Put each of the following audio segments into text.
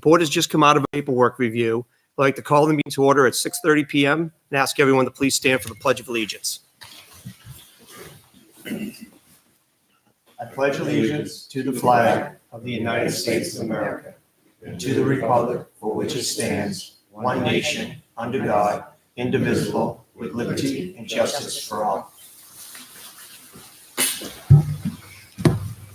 Board has just come out of a paperwork review. I'd like to call the meeting to order at 6:30 p.m. and ask everyone to please stand for the Pledge of Allegiance. I pledge allegiance to the flag of the United States of America and to the republic for which it stands, one nation, under God, indivisible, with liberty and justice for all.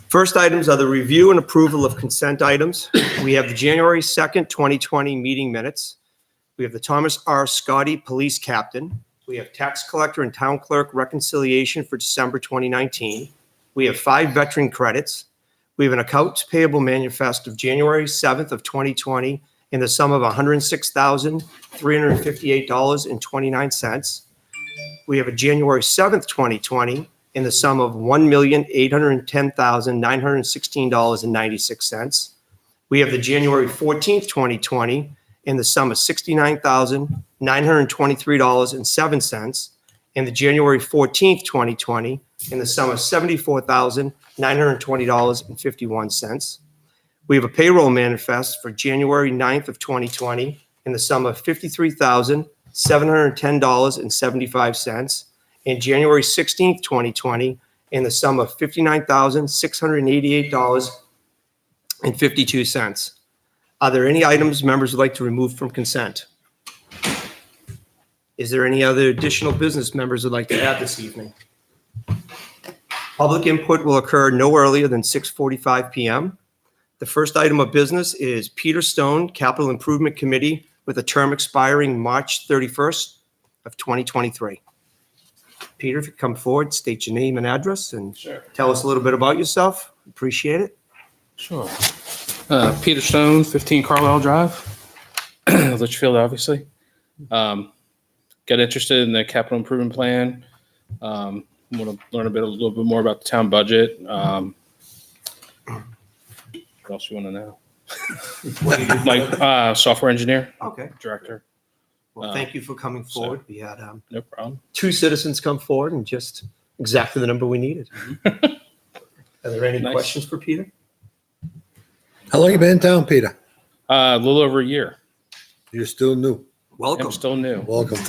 First items are the review and approval of consent items. We have the January 2nd, 2020 meeting minutes. We have the Thomas R. Scotty Police Captain. We have tax collector and town clerk reconciliation for December 2019. We have 5 veteran credits. We have an accounts payable manifest of January 7th of 2020 in the sum of $106,358.29. We have a January 7th, 2020 in the sum of $1,810,916.96. We have the January 14th, 2020 in the sum of $69,923.07, and the January 14th, 2020 in the sum of $74,920.51. We have a payroll manifest for January 9th of 2020 in the sum of $53,710.75, and January 16th, 2020 in the sum of $59,688.52. Are there any items members would like to remove from consent? Is there any other additional business members would like to add this evening? Public input will occur no earlier than 6:45 p.m. The first item of business is Peter Stone, Capital Improvement Committee, with a term expiring March 31st of 2023. Peter, if you come forward, state your name and address and tell us a little bit about yourself. Appreciate it. Sure. Peter Stone, 15 Carlisle Drive, Litchfield, obviously. Got interested in the capital improvement plan. Want to learn a little bit more about the town budget. What else you want to know? My software engineer. Okay. Director. Well, thank you for coming forward. We had no problem. 2 citizens come forward and just exactly the number we needed. Are there any questions for Peter? How long you been in town, Peter? A little over a year. You're still new. Welcome. I'm still new. Welcome.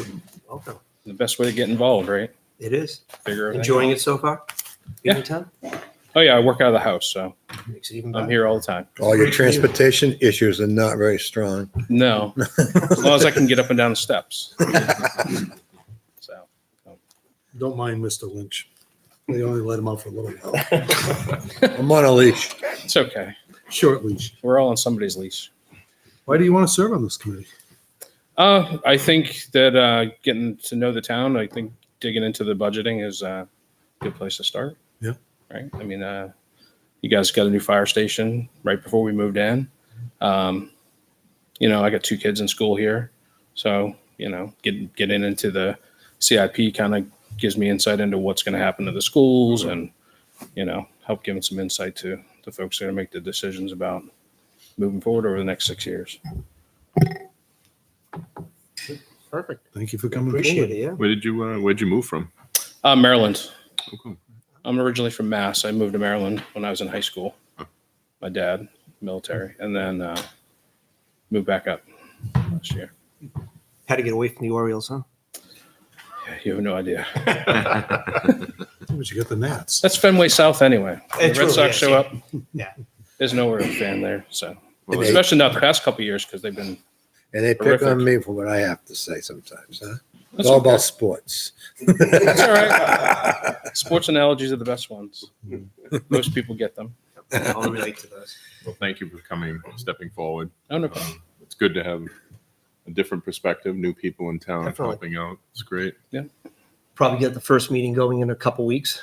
Welcome. The best way to get involved, right? It is. Figure everything Enjoying out. it so far? Yeah. In town? Oh yeah, I work out of the house, so Makes it even I'm better. here all the time. All your transportation issues are not very strong. No, as long as I can get up and down the steps. So, Don't mind Mr. Lynch. They only let him out for a little while. I'm on a leash. it's okay. Short leash. We're all on somebody's leash. Why do you want to serve on this committee? I think that getting to know the town, I think digging into the budgeting is a good place to start. Yeah. Right. I mean, you guys got a new fire station right before we moved in. I got 2 kids in school here. So, getting into the CIP kind of gives me insight into what's going to happen to the schools and, help give them some insight to the folks that are going to make the decisions about moving forward over the next 6 years. Perfect. Thank you for coming Appreciate forward. it, yeah. Where'd you move from? Maryland. Okay. I'm originally from Mass. I moved to Maryland when I was in high school. My dad, military, and then moved back up last year. Had to get away from the Orioles, huh? Yeah, you have no idea. But you got the Nats. That's Fenway South anyway. When It's the Red really Sox is, show yeah. up. Yeah. There's no real fan there. So, Well, especially not the past couple of years because they've been. And they pick Terrific. on me for what I have to say sometimes, huh? It's That's all okay. about sports. That's all right. Sports analogies are the best ones. Most people get them. I'll relate to those. Well, thank you for stepping forward. Oh, no problem. It's good to have a different perspective, new people in town Definitely. helping out. It's great. Probably get the first meeting going in a couple weeks.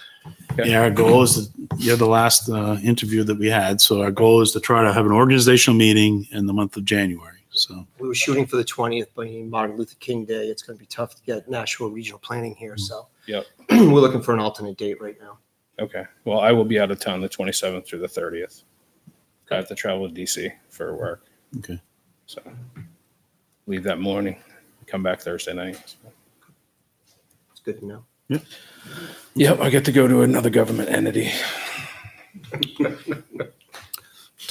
Yeah, our goal is you're the last interview that we had. So our goal is to try to have an organizational meeting in the month of January. So We were shooting for the 20th, being Martin Luther King Day. It's going to be tough to get Nashua regional planning here. So Yep. we're looking for an alternate date right now. Okay. Well, I will be out of town the 27th through the 30th. I have to travel to DC for work. okay. So leave that morning, come back Thursday night. It's good to know. Yep, I get to go to another government entity.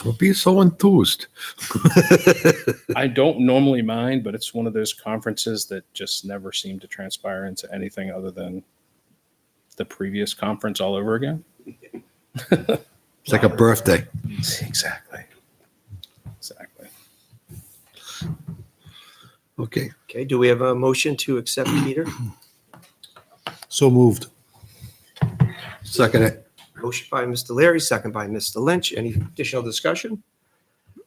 Don't be so enthused. I don't normally mind, but it's one of those conferences that just never seem to transpire into anything other than the previous conference all over again. It's like a birthday. Exactly. Exactly. Okay. Okay, do we have a motion to accept Peter? So moved. Second it. Motion by Mr. Leary, second by Mr. Lynch. Any additional discussion?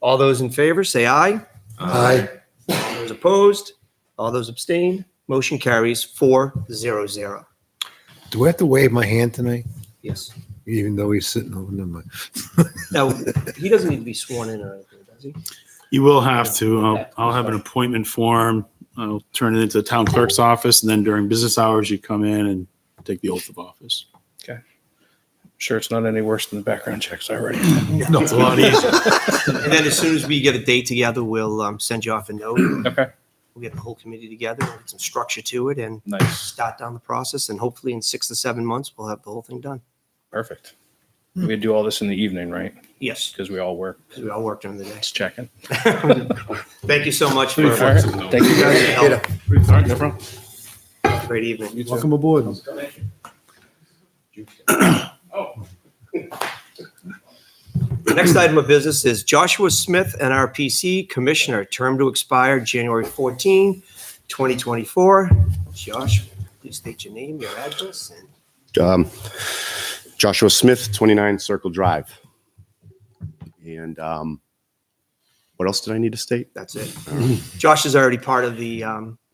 All those in favor, say aye. Aye. Those opposed? All those abstained? Motion carries 4-0-0. Do I have to wave my hand tonight? Yes. Even though he's sitting over there? Now, he doesn't need to be sworn in or anything, does he? You will have to. I'll have an appointment form. I'll turn it into the town clerk's office, and then during business hours, you come in and take the oath of office. Sure, it's not any worse than the background checks already. No, it's a lot easier. And then as soon as we get a date together, we'll send you off a note. Okay. We'll get the whole committee together, we'll get some structure to it, and Nice. start down the process. And hopefully in 6 to 7 months, we'll have the whole thing done. Perfect. We do all this in the evening, right? Yes, Because we all work. because we all work during the day. Just checking. Thank you so much for All right. Thank you guys. your help. All right, no problem. Great evening. Welcome aboard. The next item of business is Joshua Smith, NRPC Commissioner, term to expire January 14, 2024. Josh, please state your name, your address, and Joshua Smith, 29 Circle Drive. And what else did I need to state? that's it. Josh is already part of the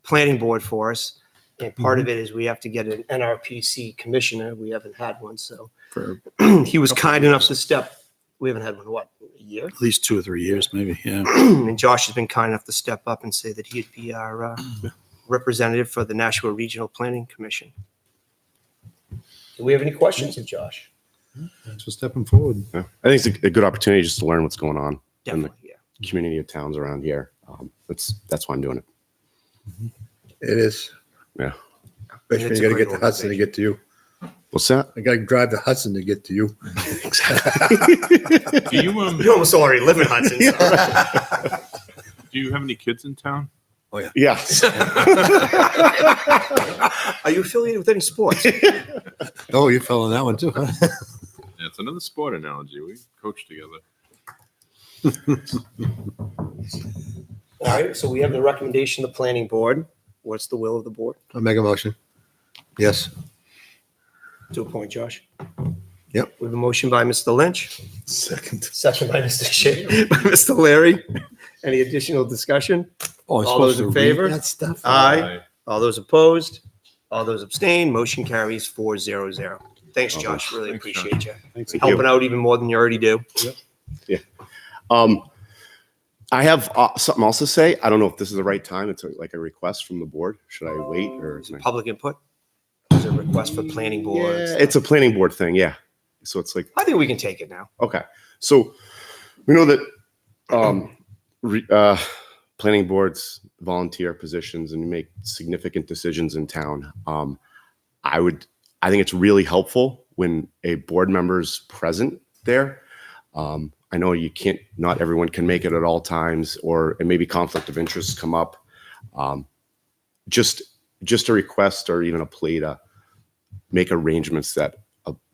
planning board for us. And part of it is we have to get an NRPC commissioner. We haven't had one, so For he was kind enough to step. We haven't had one, what, a year? at least 2 or 3 years, maybe. Yeah. And Josh has been kind enough to step up and say that he'd be our representative for the Nashua Regional Planning Commission. Do we have any questions of Josh? Thanks for stepping forward. Yeah. I think it's a good opportunity just to learn what's going on in the Definitely, yeah. community of towns around here. That's why I'm doing it. It is. Yeah. Especially It's when a you gotta great get to Hudson to get to you. What's that? I gotta drive to Hudson to get to you. Do you You almost already live in Hudson. So. do you have any kids in town? Yes. Are you affiliated with any sports? Oh, you fell in that one too, huh? Yeah, it's another sport analogy. We coach together. All right, so we have the recommendation of the planning board. What's the will of the board? I'll make a motion. Yes. To appoint Josh? Yep. We have a motion by Mr. Lynch, Second. second by Mr. Shea, by Mr. Larry. Any additional discussion? Oh, I'm All those supposed in to read favor? that stuff? Aye. All those opposed? All those abstained? Motion carries 4-0-0. Thanks, Josh. Really Thanks, appreciate you. Thank you. Helping out even more than you already do. I have something else to say. I don't know if this is the right time. It's like a request from the board. Should I wait or? Is it public input? Is it a request for planning boards? Yeah, it's a planning board thing. Yeah. So it's like, I think we can take it now. okay. So we know that planning boards volunteer positions and make significant decisions in town. I think it's really helpful when a board member's present there. I know not everyone can make it at all times, or it maybe conflict of interests come up. Just a request or even a plea to make arrangements that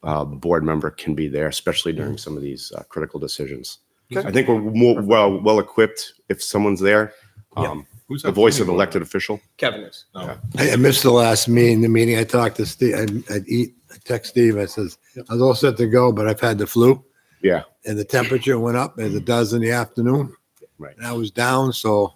a board member can be there, especially during some of these critical decisions. Okay. I think we're more well equipped if someone's there. Yeah. Who's The that voice of planning an board? elected official. Kevin is. I missed the last meeting. The meeting I talked to Steve, I text Steve. I says, I was all set to go, but I've had the flu Yeah. and the temperature went up as it does in the afternoon. Right. And I was down, so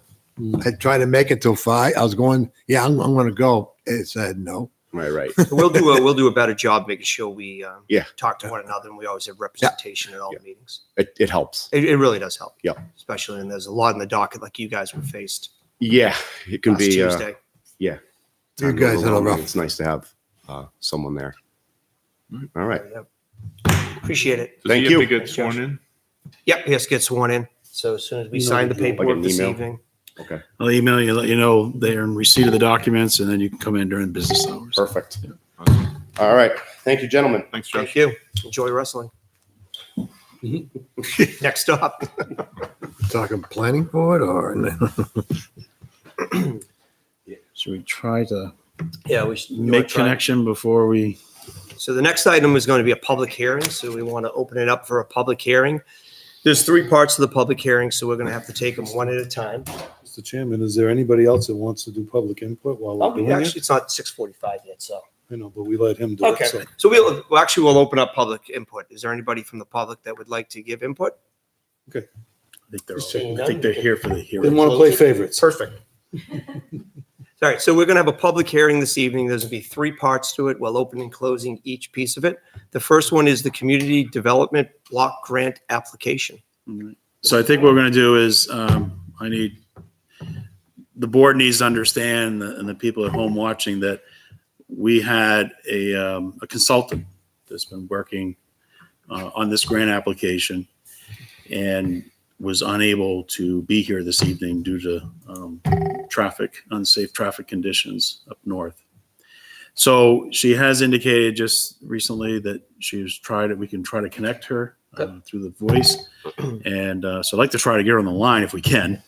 I tried to make it till 5. I was going, yeah, I'm going to go. It said no. Right. We'll do a better job making sure we Yeah. talk to one another, and we always have representation at all the meetings. It helps. It really does help. Yeah. Especially, and there's a lot in the docket like you guys were faced Yeah. It can last be. Tuesday. You time guys goes had a along, rough. It's nice to have someone there. All right. Yep. Appreciate it. Does Thank he have you. to get Thanks, sworn Josh. in? Yep, he has to get sworn in. So as soon as we sign the paperwork an this email? evening. Okay. I'll email you, let you know they're in receipt of the documents, and then you can come in during business hours. Perfect. Awesome. All right. Thank you, gentlemen. Thanks, Josh. Thank you. Enjoy wrestling. Next up. Talking planning board or? Should we try to Yeah, we should make connection before we? So the next item is going to be a public hearing, so we want to open it up for a public hearing. There's 3 parts to the public hearing, so we're going to have to take them one at a time. Mr. Chairman, is there anybody else that wants to do public input while we're doing Actually, it? it's not 6:45 yet, so. I know, but we let him do it. Okay, So so we'll open up public input. Is there anybody from the public that would like to give input? I think they're, Just checking I think they're here for the didn't hearing. want to play favorites. Perfect. All right, so we're going to have a public hearing this evening. There's going to be 3 parts to it. We'll open and closing each piece of it. The first one is the Community Development Block Grant application. So I think what we're going to do is, the board needs to understand, and the people at home watching, that we had a consultant that's been working on this grant application and was unable to be here this evening due to unsafe traffic conditions up north. So she has indicated just recently that we can try to connect her through the voice. And so I'd like to try to get her on the line if we can.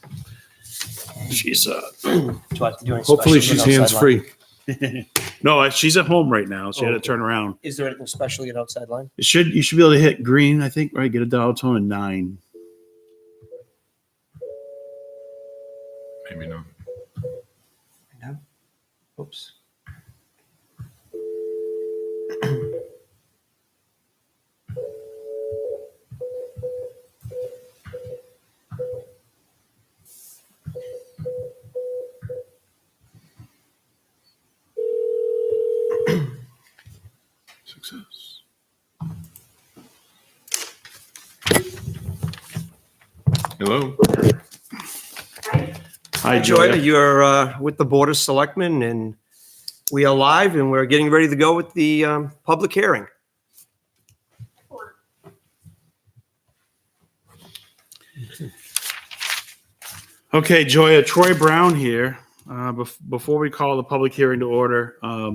She's Hopefully she's hands-free. no, she's at home right now. She had to turn around. Is there anything special at outside line? You should be able to hit green, I think, right? Get a dial tone of 9. Maybe not. No. Oops. Success. Hello. Hi, Joy, Joy. you're with the Board of Selectmen, and we are live, and we're getting ready to go with the public hearing. Okay, Joya, Troy Brown here. Before we call the public hearing to order, I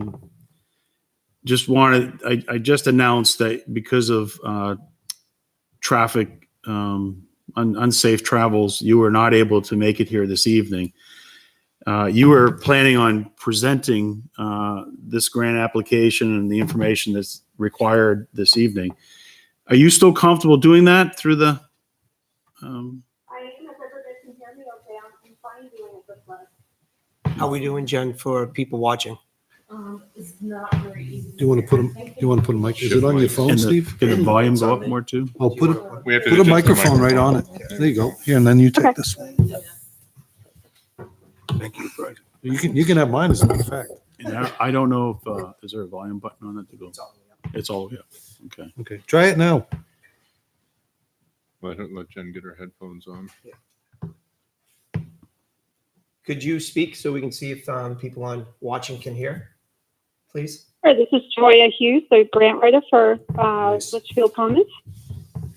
just announced that because of traffic, unsafe travels, you were not able to make it here this evening. You were planning on presenting this grant application and the information that's required this evening. Are you still comfortable doing that through the? I am, if everybody can hear me okay, I'm fine doing it this way. How are we doing, Jen, for people watching? It's not very easy. Do you want to put a mic? Is it on your phone, And Steve? Can the volume go up more too? Oh, put We have to a adjust the microphone right on it. There you go. Here, and then you take this one. Thank you, Fred. You can have mine as a matter of fact. And I don't know if, is there a volume button on it to go? It's all, yeah, okay. Okay, try it now. Let Jen get her headphones on. Could you speak so we can see if people watching can hear, please? Sure, this is Joya Hughes, the grant writer for Litchfield Commons.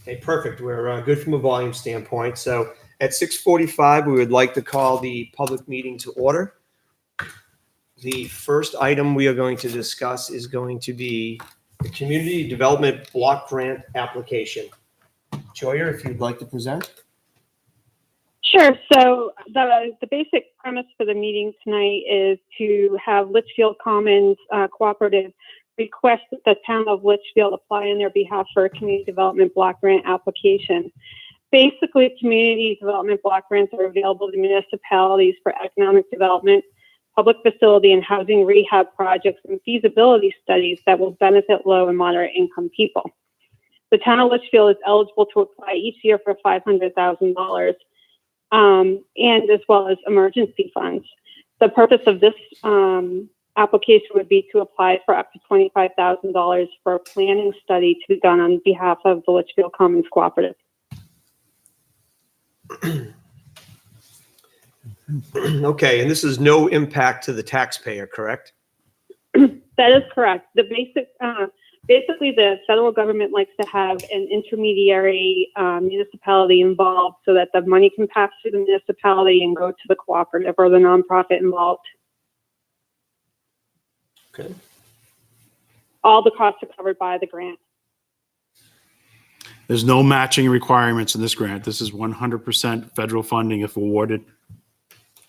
Okay, perfect. We're good from a volume standpoint. So at 6:45, we would like to call the public meeting to order. The first item we are going to discuss is going to be the Community Development Block Grant application. Joya, if you'd like to present. Sure, so the basic premise for the meeting tonight is to have Litchfield Commons Cooperative request that the town of Litchfield apply on their behalf for a community development block grant application. Basically, community development block grants are available to municipalities for economic development, public facility and housing rehab projects, and feasibility studies that will benefit low and moderate income people. The town of Litchfield is eligible to apply each year for $500,000 and as well as emergency funds. The purpose of this application would be to apply for up to $25,000 for a planning study to be done on behalf of the Litchfield Commons Cooperative. Okay, and this is no impact to the taxpayer, correct? That is correct. The basically the federal government likes to have an intermediary municipality involved so that the money can pass through the municipality and go to the cooperative or the nonprofit involved. Okay. All the costs are covered by the grant. There's no matching requirements in this grant. This is 100% federal funding if awarded.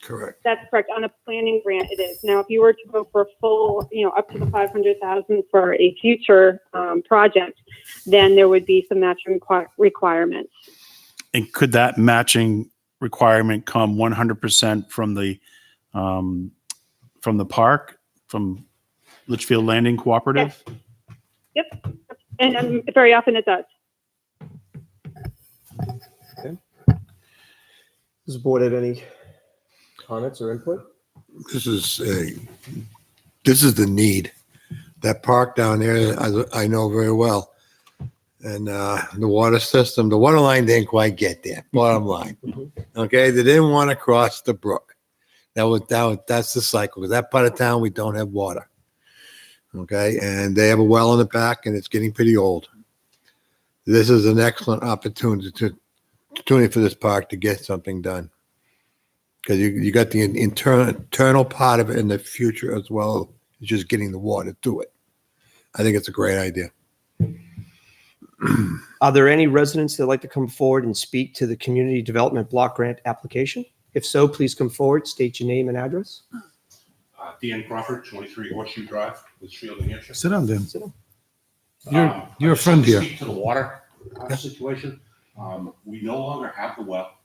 Correct. That's correct. On a planning grant, it is. Now, if you were to go for full, up to the 500,000 for a future project, then there would be some matching requirements. And could that matching requirement come 100% from the park, from Litchfield Landing Cooperative? Yep. And very often it does. Does the board have any comments or input? This is the need. That park down there, I know very well. And the water system, the water line didn't quite get there, bottom line. Okay, they didn't want to cross the brook. That's the cycle. That part of town, we don't have water. Okay, and they have a well in the back, and it's getting pretty old. This is an excellent opportunity for this park to get something done. Because you got the internal part of it in the future as well as just getting the water to it. I think it's a great idea. Are there any residents that'd like to come forward and speak to the Community Development Block Grant application? If so, please come forward, state your name and address. Dan Crawford, 23 Horseshoe Drive, Litchfield, New Hampshire. Sit down, Dan. Sit You're a I just friend wanted to here. Speak to the water situation. We no longer have the well.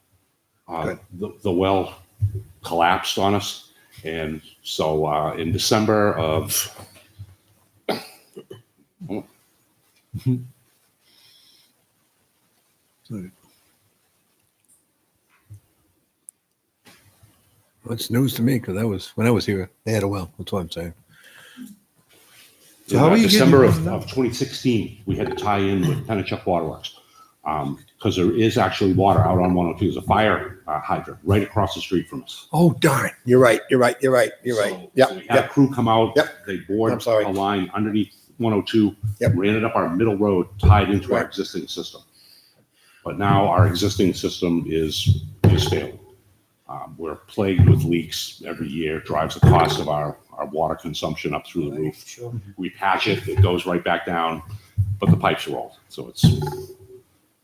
The well collapsed on us. And so in December of Well, it's news to me because when I was here, they had a well. That's what I'm saying. So how are you getting December water of now? 2016, we had to tie in with Pennachuck Waterworks. Because there is actually water out on 102. There's a fire hydrant right across the street from us. Oh, darn. You're right. You're right. So we had a crew come out. Yep. They bored I'm sorry. a line underneath 102. Yep. Ran it up our middle road, tied into our Right. existing system. But now our existing system is failing. We're plagued with leaks every year. Drives the cost of our water consumption up through the roof. Sure. We patch it, it goes right back down, but the pipes are old. So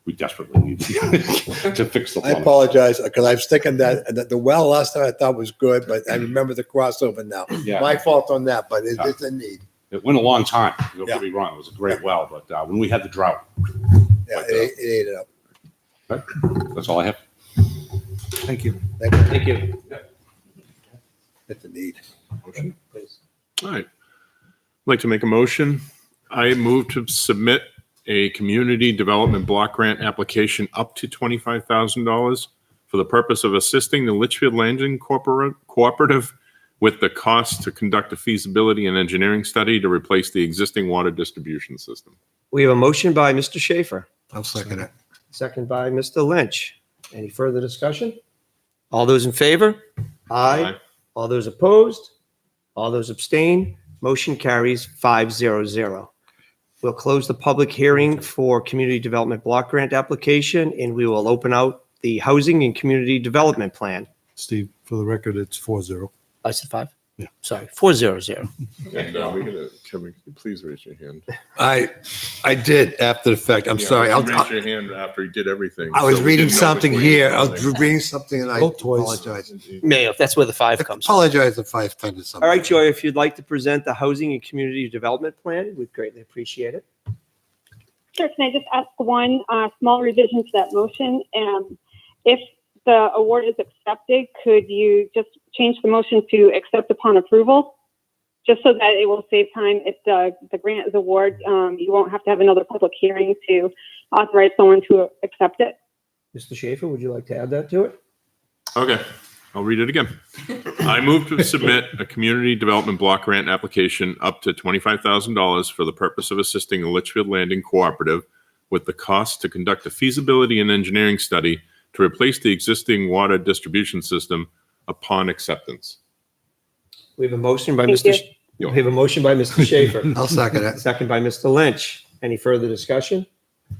we desperately need to fix the I plumbing. apologize because I'm sticking that the well last time I thought was good, but I remember the crossover now. Yeah. My fault on that, but it's a need. It went a long time. Don't Yeah. get me wrong. It was a great well, but when we had the drought, Yeah, it ate it up. that's all I have. Thank you. Thank you. It's a need. Please. All right. I'd like to make a motion. I move to submit a community development block grant application up to $25,000 for the purpose of assisting the Litchfield Landing Cooperative with the cost to conduct a feasibility and engineering study to replace the existing water distribution system. We have a motion by Mr. Schaefer, I'll second it. second by Mr. Lynch. Any further discussion? All those in favor? Aye. All those opposed? All those abstain? Motion carries 5-0-0. We'll close the public hearing for Community Development Block Grant application, and we will open out the Housing and Community Development Plan. Steve, for the record, it's 4-0. I said 5? Yeah. Sorry, 4-0-0. And Kevin, please raise your hand. I did after the fact. I'm sorry. You raised your hand after he did everything. I was so we reading didn't know something which way you here. were I was going. reading something and I Vote twice. apologize. Mayo, that's where the 5 comes from. Apologize if I've offended somebody. All right, Joy, if you'd like to present the Housing and Community Development Plan, we'd greatly appreciate it. Sure. Can I just ask one small revision to that motion? If the award is accepted, could you just change the motion to accept upon approval? Just so that it will save time if the grant is awarded, you won't have to have another public hearing to authorize someone to accept it. Mr. Schaefer, would you like to add that to it? Okay, I'll read it again. I move to submit a community development block grant application up to $25,000 for the purpose of assisting the Litchfield Landing Cooperative with the cost to conduct a feasibility and engineering study to replace the existing water distribution system upon acceptance. We have a motion by Thank Mr. you. We have a motion by Mr. Schaefer. I'll second it. Second by Mr. Lynch. Any further discussion?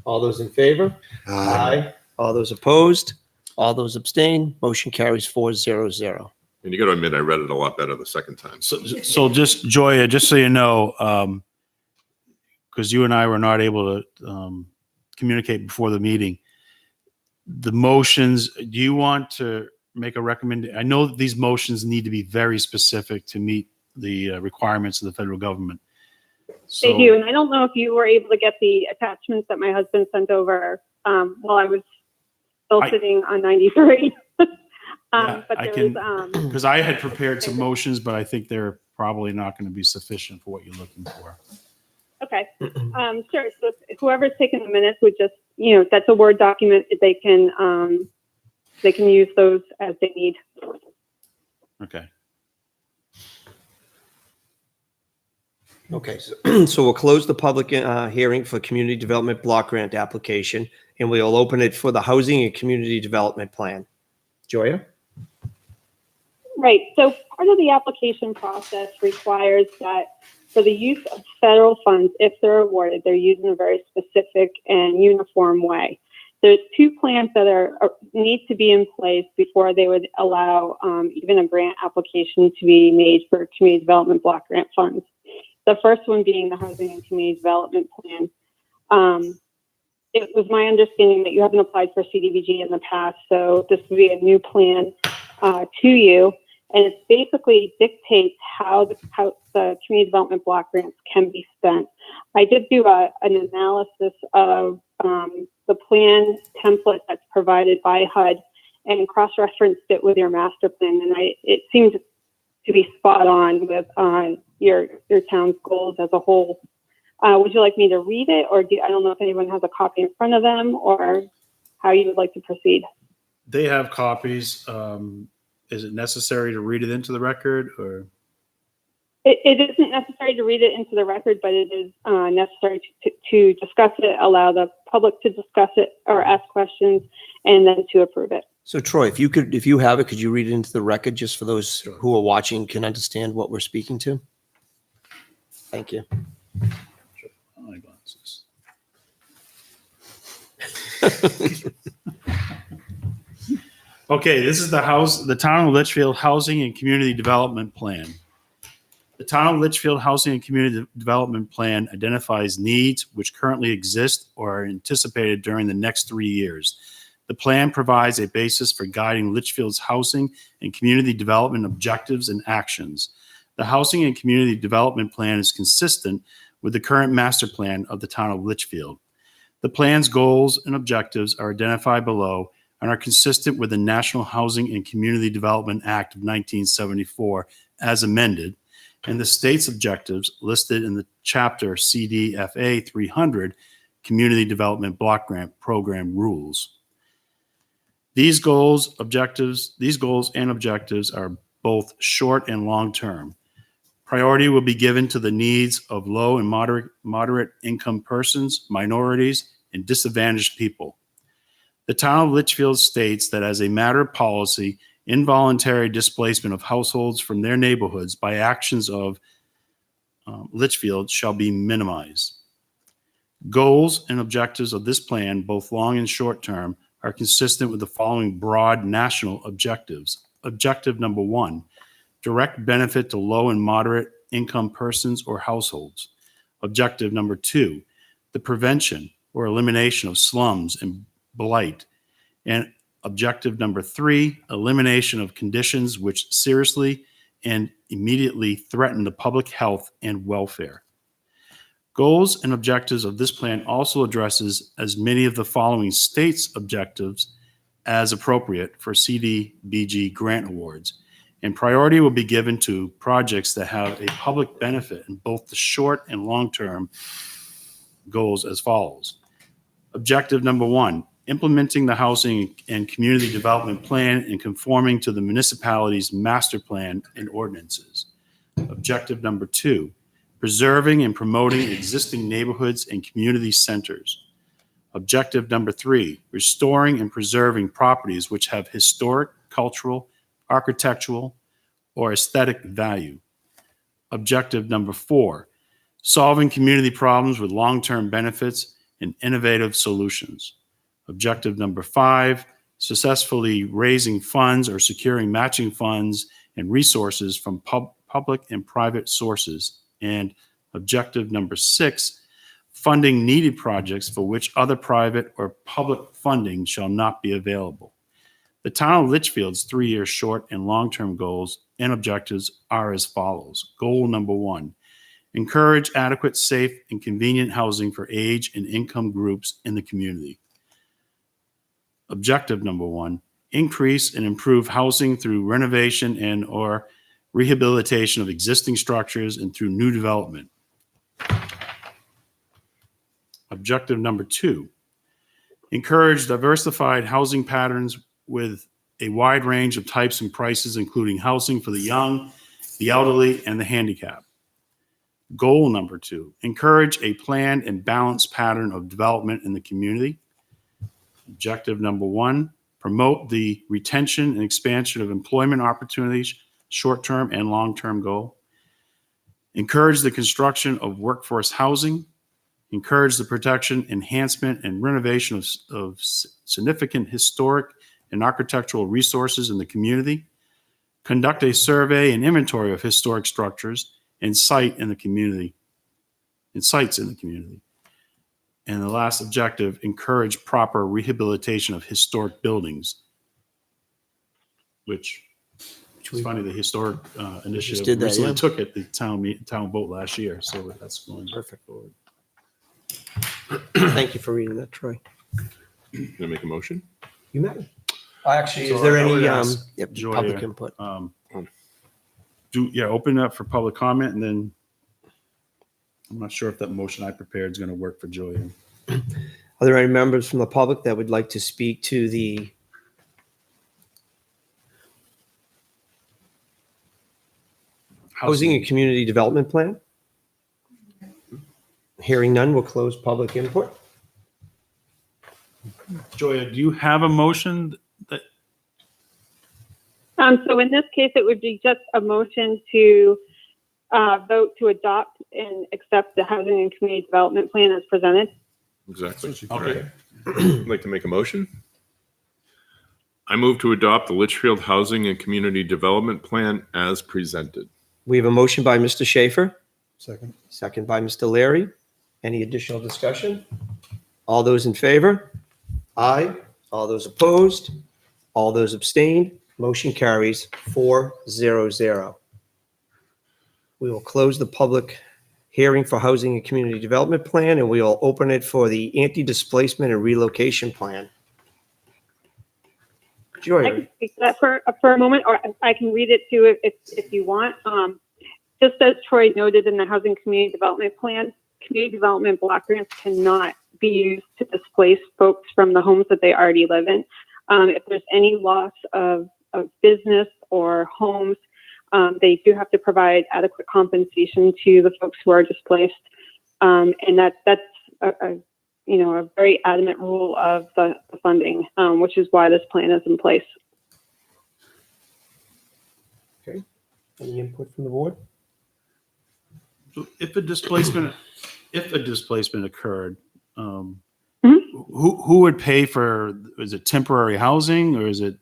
All those in favor? All those opposed? All those abstain? Motion carries 4-0-0. And you got to admit, I read it a lot better the second time. So just, Joya, just so you know, because you and I were not able to communicate before the meeting. The motions, do you want to make a recommendation? I know that these motions need to be very specific to meet the requirements of the federal government. So, They do, and I don't know if you were able to get the attachments that my husband sent over while I was still sitting on 93. Yeah, But I there can- was, because I had prepared some motions, but I think they're probably not going to be sufficient for what you're looking for. okay, sure. So if whoever's taking the minutes would just, that's a Word document. They can use those as they need. Okay. Okay, so we'll close the public hearing for community development block grant application, and we'll open it for the housing and community development plan. Joya? Right. So part of the application process requires that for the use of federal funds, if they're awarded, they're used in a very specific and uniform way. There's 2 plans that need to be in place before they would allow even a grant application to be made for community development block grant funds. The first one being the housing and community development plan. It was my understanding that you haven't applied for CDBG in the past, so this would be a new plan to you. And it basically dictates how the community development block grants can be spent. I did do an analysis of the plan template that's provided by HUD and cross-referenced it with your master plan, and it seemed to be spot on with your town's goals as a whole. Would you like me to read it, or I don't know if anyone has a copy in front of them, or how you would like to proceed? They have copies. Is it necessary to read it into the record, or? It isn't necessary to read it into the record, but it is necessary to discuss it, allow the public to discuss it or ask questions, and then to approve it. So Troy, if you have it, could you read it into the record just for those who are watching can understand what we're speaking to? Thank you. My glasses. Okay, this is the Town of Litchfield Housing and Community Development Plan. The Town of Litchfield Housing and Community Development Plan identifies needs which currently exist or are anticipated during the next 3 years. The plan provides a basis for guiding Litchfield's housing and community development objectives and actions. The Housing and Community Development Plan is consistent with the current master plan of the Town of Litchfield. The plan's goals and objectives are identified below and are consistent with the National Housing and Community Development Act of 1974 as amended, and the state's objectives listed in the chapter CDFA 300 Community Development Block Grant Program Rules. These goals and objectives are both short and long term. Priority will be given to the needs of low and moderate income persons, minorities, and disadvantaged people. The Town of Litchfield states that as a matter of policy, involuntary displacement of households from their neighborhoods by actions of Litchfield shall be minimized. Goals and objectives of this plan, both long and short term, are consistent with the following broad national objectives. Objective number 1, direct benefit to low and moderate income persons or households. Objective number 2, the prevention or elimination of slums and blight. And objective number 3, elimination of conditions which seriously and immediately threaten the public health and welfare. Goals and objectives of this plan also addresses as many of the following states' objectives as appropriate for CDBG grant awards, and priority will be given to projects that have a public benefit in both the short and long-term goals as follows. Objective number 1, implementing the housing and community development plan and conforming to the municipality's master plan and ordinances. Objective number 2, preserving and promoting existing neighborhoods and community centers. Objective number 3, restoring and preserving properties which have historic, cultural, architectural, or aesthetic value. Objective number 4, solving community problems with long-term benefits and innovative solutions. Objective number 5, successfully raising funds or securing matching funds and resources from public and private sources. And objective number 6, funding needed projects for which other private or public funding shall not be available. The town of Litchfield's 3-year short and long-term goals and objectives are as follows. Goal number 1, encourage adequate, safe, and convenient housing for age and income groups in the community. Objective number 1, increase and improve housing through renovation and or rehabilitation of existing structures and through new development. Objective number 2, encourage diversified housing patterns with a wide range of types and prices, including housing for the young, the elderly, and the handicapped. Goal number 2, encourage a planned and balanced pattern of development in the community. Objective number 1, promote the retention and expansion of employment opportunities, short-term and long-term goal. Encourage the construction of workforce housing. Encourage the protection, enhancement, and renovation of significant historic and architectural resources in the community. Conduct a survey and inventory of historic structures and sites in the community. And the last objective, encourage proper rehabilitation of historic buildings, which is funny, the historic initiative did that, recently yeah. took it, the town vote last year, so that's going perfect forward. Thank you for reading that, Troy. Can I make a motion? You may. Actually, So is there I would any ask public Joya, input? Open up for public comment, and then I'm not sure if that motion I prepared is going to work for Joya. Are there any members from the public that would like to speak to the Housing and Community Development Plan? Hearing none, we'll close public input. Joya, do you have a motion that, So in this case, it would be just a motion to vote to adopt and accept the Housing and Community Development Plan as presented. Exactly. Okay. I'd like to make a motion. I move to adopt the Litchfield Housing and Community Development Plan as presented. We have a motion by Mr. Schaefer, Second. second by Mr. Larry. Any additional discussion? All those in favor? Aye. All those opposed? All those abstained? Motion carries 4-0-0. We will close the public hearing for Housing and Community Development Plan, and we will open it for the Anti-Displacement and Relocation Plan. I Joy, can speak to that for a moment, or I can read it too if you want. Just as Troy noted in the Housing Community Development Plan, community development block grants cannot be used to displace folks from the homes that they already live in. If there's any loss of business or homes, they do have to provide adequate compensation to the folks who are displaced, and that's a very adamant rule of the funding, which is why this plan is in place. any input from the board? if a displacement occurred, Mhm. who would pay for, is it temporary housing or is it,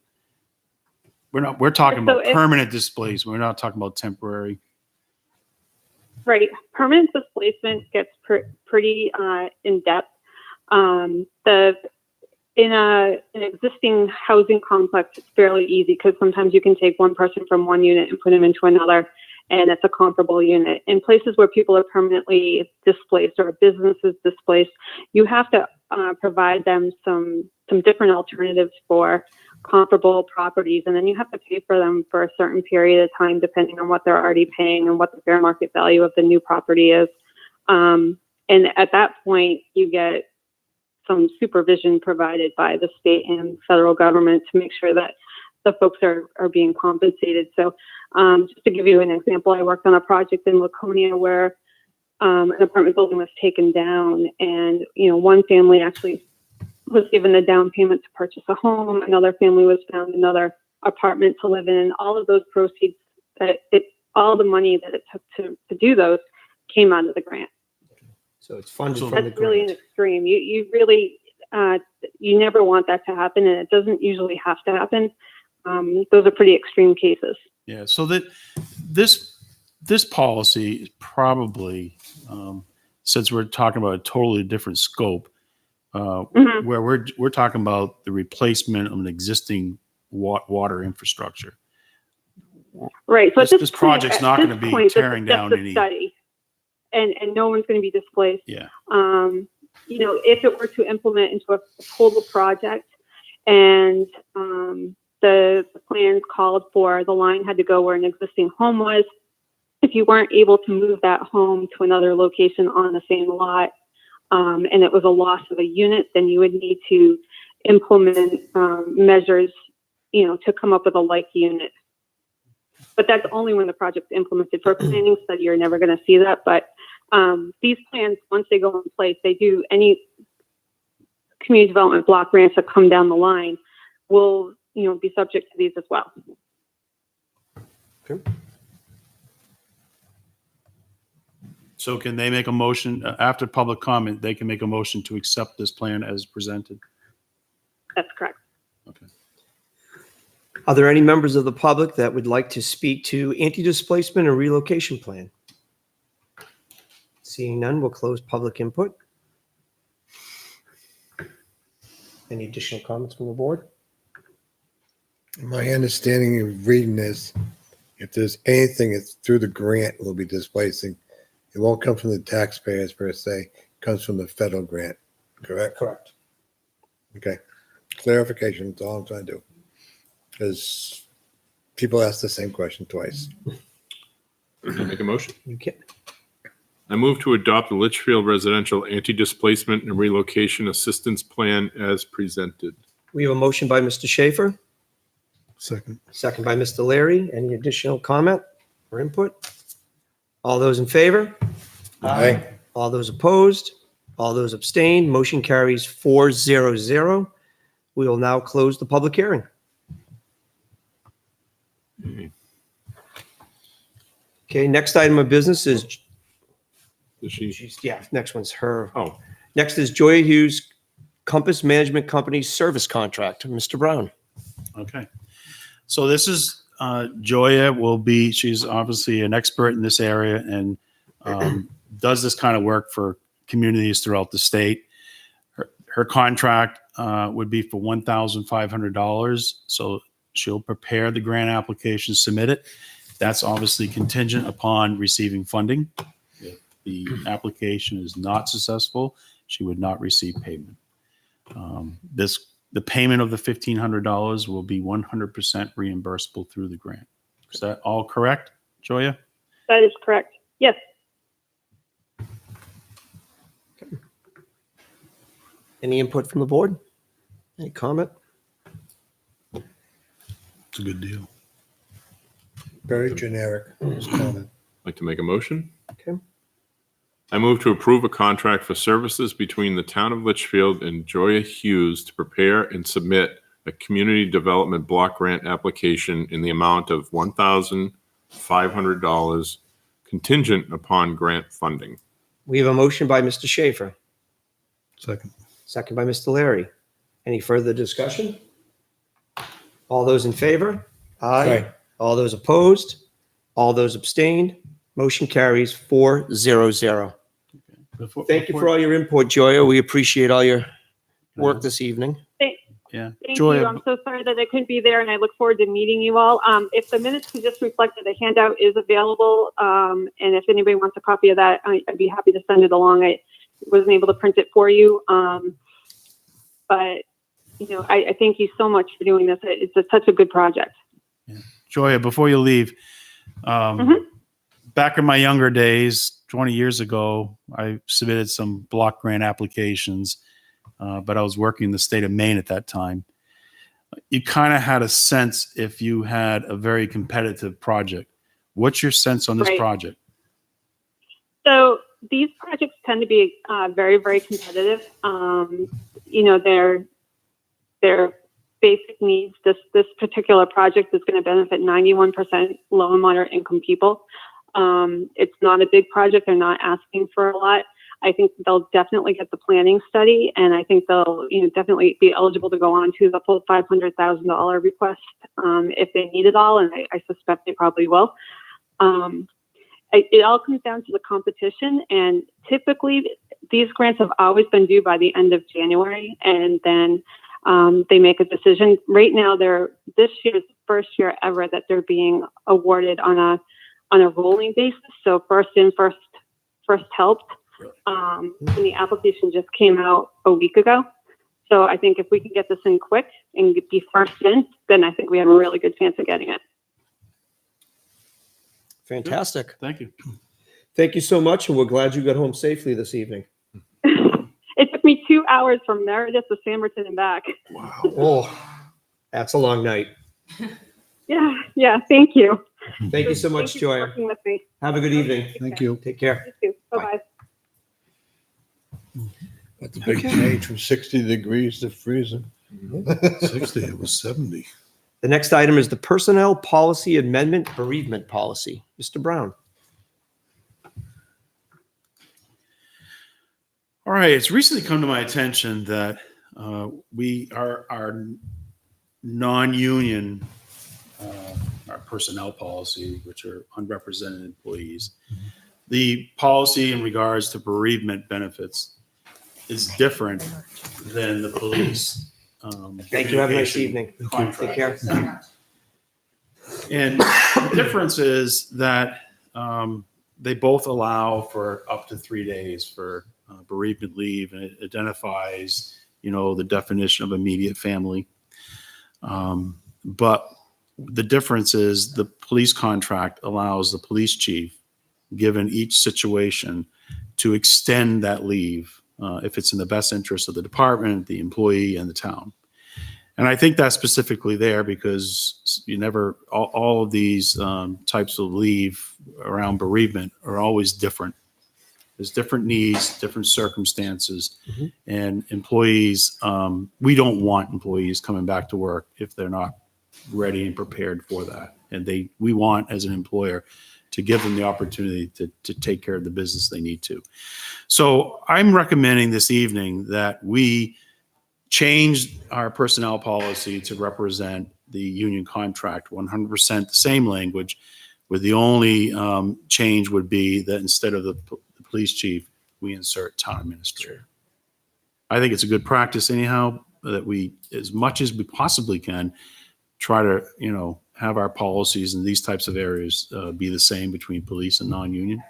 we're talking So about if- permanent displacement. We're not talking about temporary. Right. Permanent displacement gets pretty in depth. In an existing housing complex, it's fairly easy because sometimes you can take one person from one unit and put them into another, and it's a comparable unit. In places where people are permanently displaced or businesses displaced, you have to provide them some different alternatives for comparable properties, and then you have to pay for them for a certain period of time, depending on what they're already paying and what the fair market value of the new property is. And at that point, you get some supervision provided by the state and federal government to make sure that the folks are being compensated. So just to give you an example, I worked on a project in Laconia where an apartment building was taken down, and one family actually was given a down payment to purchase a home. Another family was found another apartment to live in, and all of those proceeds, all the money that it took to do those came out of the grant. So it's funded from the That's really an grant. extreme. You really, you never want that to happen, and it doesn't usually have to happen. Those are pretty extreme cases. Yeah, so that this policy is probably since we're talking about a totally different scope, Mhm. where we're talking about the replacement of an existing water infrastructure. Right. So This- at this point- project's at not this gonna be point, this is tearing just down a any- study, and no one's going to be displaced. Yeah. If it were to implement into a total project, and the plans called for the line had to go where an existing home was. If you weren't able to move that home to another location on the same lot, and it was a loss of a unit, then you would need to implement measures, to come up with a like unit. But that's only when the project's implemented. For a planning study, you're never going to see that. But these plans, once they go in place, they do any community development block grants that come down the line will, be subject to these as well. So can they make a motion after public comment? They can make a motion to accept this plan as presented. That's correct. Okay. Are there any members of the public that would like to speak to anti-displacement and relocation plan? Seeing none, we'll close public input. Any additional comments from the board? My understanding of reading this, if there's anything, it's through the grant we'll be displacing. It won't come from the taxpayers per se, it comes from the federal grant, correct? Correct. Okay. Clarification, that's all I'm trying to do. Because people ask the same question twice. Can I make a motion? You can. I move to adopt the Litchfield Residential Anti-Displacement and Relocation Assistance Plan as presented. We have a motion by Mr. Schaefer, Second. second by Mr. Larry. Any additional comment or input? All those in favor? Aye. All those opposed? All those abstained? Motion carries 400. We will now close the public hearing. Okay, next item of business is, Does she? next one's her. Oh, Next is Joya Hughes Compass Management Company service contract. Mr. Brown. Okay. So this is Joya she's obviously an expert in this area and does this kind of work for communities throughout the state. Her contract would be for $1,500. So she'll prepare the grant application, submit it. That's obviously contingent upon receiving funding. If the application is not successful, she would not receive payment. The payment of the $1,500 will be 100% reimbursable through the grant. Is that all correct, Joya? That is correct. Yes. Any input from the board? Any comment? It's a good deal. Very generic. I'd like to make a motion. Okay. I move to approve a contract for services between the town of Litchfield and Joya Hughes to prepare and submit a community development block grant application in the amount of $1,500 contingent upon grant funding. We have a motion by Mr. Schaefer, Second. second by Mr. Larry. Any further discussion? All those in favor? Aye. All those opposed? All those abstained? Motion carries 400. Thank you for all your input, Joya. We appreciate all your work this evening. Yeah. Thank Joya, you. I'm so sorry that I couldn't be there, and I look forward to meeting you all. If the minutes can just reflect that the handout is available, and if anybody wants a copy of that, I'd be happy to send it along. I wasn't able to print it for you, but I thank you so much for doing this. It's such a good project. Joya, before you leave, back in my younger days, 20 years ago, I submitted some block grant applications, but I was working in the state of Maine at that time. You kind of had a sense if you had a very competitive project. What's your sense on this Right. project? So these projects tend to be very, very competitive. Their basic needs. This particular project is going to benefit 91% low and moderate income people. It's not a big project. They're not asking for a lot. I think they'll definitely get the planning study, and I think they'll definitely be eligible to go on to the full $500,000 request if they need it all, and I suspect they probably will. it all comes down to the competition, and typically these grants have always been due by the end of January, and then they make a decision. Right now, this year's the first year ever that they're being awarded on a rolling basis. So first in, first helped. And the application just came out a week ago. So I think if we can get this in quick and be first in, then I think we have a really good chance of getting it. Fantastic. Thank you. Thank you so much, and we're glad you got home safely this evening. It took me 2 hours from Meredith to Samberton and back. Wow. Oh, that's a long night. Yeah, thank you. Thank you so much, Thank you for Joy. working with me. Have a good evening. Thank you. Take care. You too. Bye-bye. That's a big change from 60 degrees to freezing. 60, it was 70. The next item is the Personnel Policy Amendment Bereavement Policy. Mr. Brown. All right. It's recently come to my attention that our non-union, our personnel policy, which are unrepresented employees, the policy in regards to bereavement benefits is different than the police. Thank you. Have a nice communication evening. contract. Take care. And the difference is that they both allow for up to 3 days for bereavement leave, and it identifies, the definition of immediate family. But the difference is the police contract allows the police chief, given each situation, to extend that leave if it's in the best interest of the department, the employee, and the town. And I think that's specifically there because all of these types of leave around bereavement are always different. There's different needs, different circumstances, and employees, we don't want employees coming back to work if they're not ready and prepared for that. And we want, as an employer, to give them the opportunity to take care of the business they need to. So I'm recommending this evening that we change our personnel policy to represent the union contract 100% the same language, with the only change would be that instead of the police chief, we insert town administrator. I think it's a good practice anyhow, that we, as much as we possibly can, try to, have our policies in these types of areas be the same between police and non-union.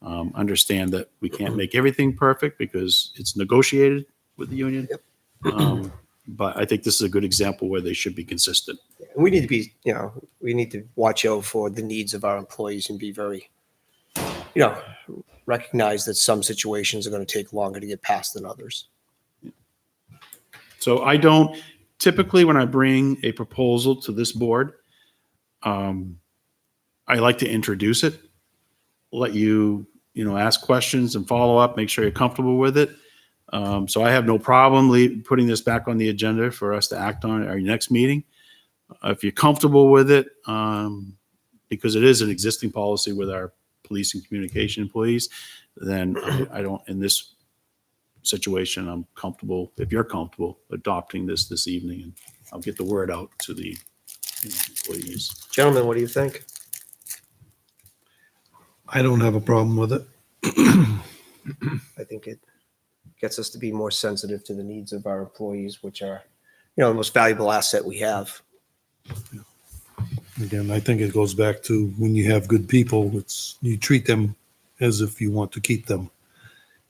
Understand that we can't make everything perfect because it's negotiated with the union. But I think this is a good example where they should be consistent. We need to be, we need to watch out for the needs of our employees and be very, recognize that some situations are going to take longer to get past than others. So I don't typically, when I bring a proposal to this board, I like to introduce it, let you, ask questions and follow up, make sure you're comfortable with it. So I have no problem putting this back on the agenda for us to act on at our next meeting. If you're comfortable with it, because it is an existing policy with our police and communication employees, then I don't, in this situation, I'm comfortable, if you're comfortable, adopting this evening, and I'll get the word out to the employees. Gentlemen, what do you think? I don't have a problem with it. I think it gets us to be more sensitive to the needs of our employees, which are, the most valuable asset we have. Again, I think it goes back to when you have good people, you treat them as if you want to keep them,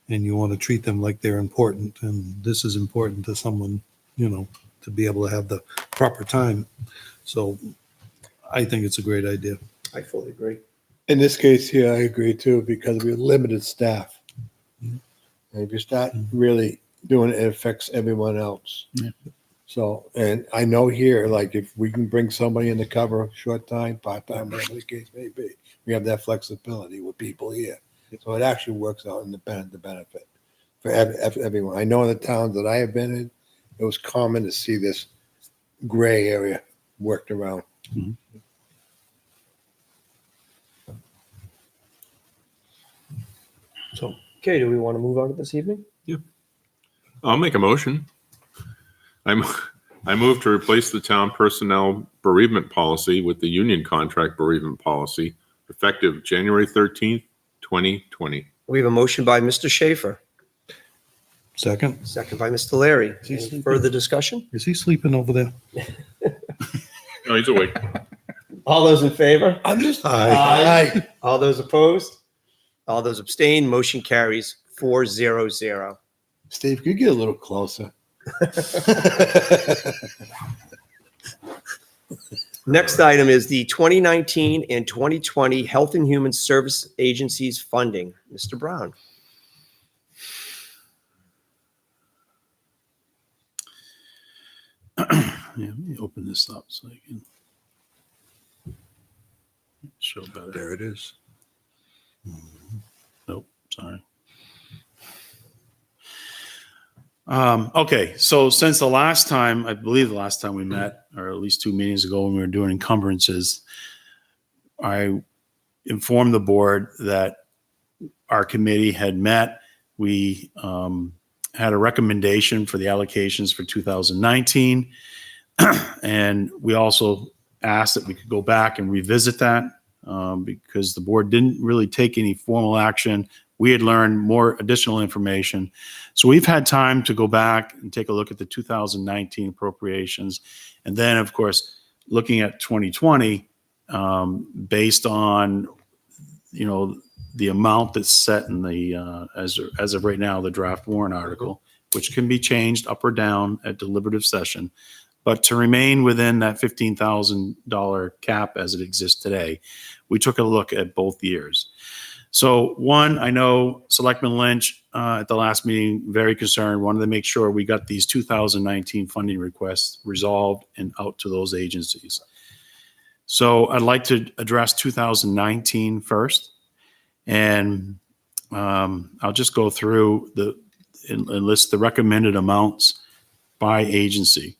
and you want to treat them like they're important. And this is important to someone, to be able to have the proper time. So I think it's a great idea. I fully agree. In this case here, I agree too, because we have limited staff. And if you start really doing it, it affects everyone else. Yeah. So, and I know here, like if we can bring somebody in to cover short time, part-time, whatever the case may be, we have that flexibility with people here. So it actually works out in the benefit for everyone. I know in the towns that I have been in, it was common to see this gray area worked around. So, okay, do we want to move on to this evening? I'll make a motion. I move to replace the town personnel bereavement policy with the union contract bereavement policy effective January 13th, 2020. We have a motion by Mr. Schaefer, Second. second by Mr. Larry. he Any sleeping? further discussion? Is he sleeping over there? No, he's awake. All those in favor? Aye. All those opposed? All those abstain? Motion carries 4-0-0. Steve, could you get a little closer? Next item is the 2019 and 2020 Health and Human Service Agencies funding. Mr. Brown. Yeah, let me open this up so I can show better. There it is. Nope, sorry. Okay, so since the last time, I believe the last time we met, or at least 2 meetings ago when we were doing encumbrances, I informed the board that our committee had met. We had a recommendation for the allocations for 2019. And we also asked that we could go back and revisit that because the board didn't really take any formal action. We had learned more additional information. So we've had time to go back and take a look at the 2019 appropriations. And then, of course, looking at 2020, based on, you know, the amount that's set in the, as of right now, the draft warrant article, which can be changed up or down at deliberative session. But to remain within that $15,000 cap as it exists today, we took a look at both years. So one, I know Selectman Lynch at the last meeting, very concerned, wanted to make sure we got these 2019 funding requests resolved and out to those agencies. So I'd like to address 2019 first. And I'll just go through and list the recommended amounts by agency.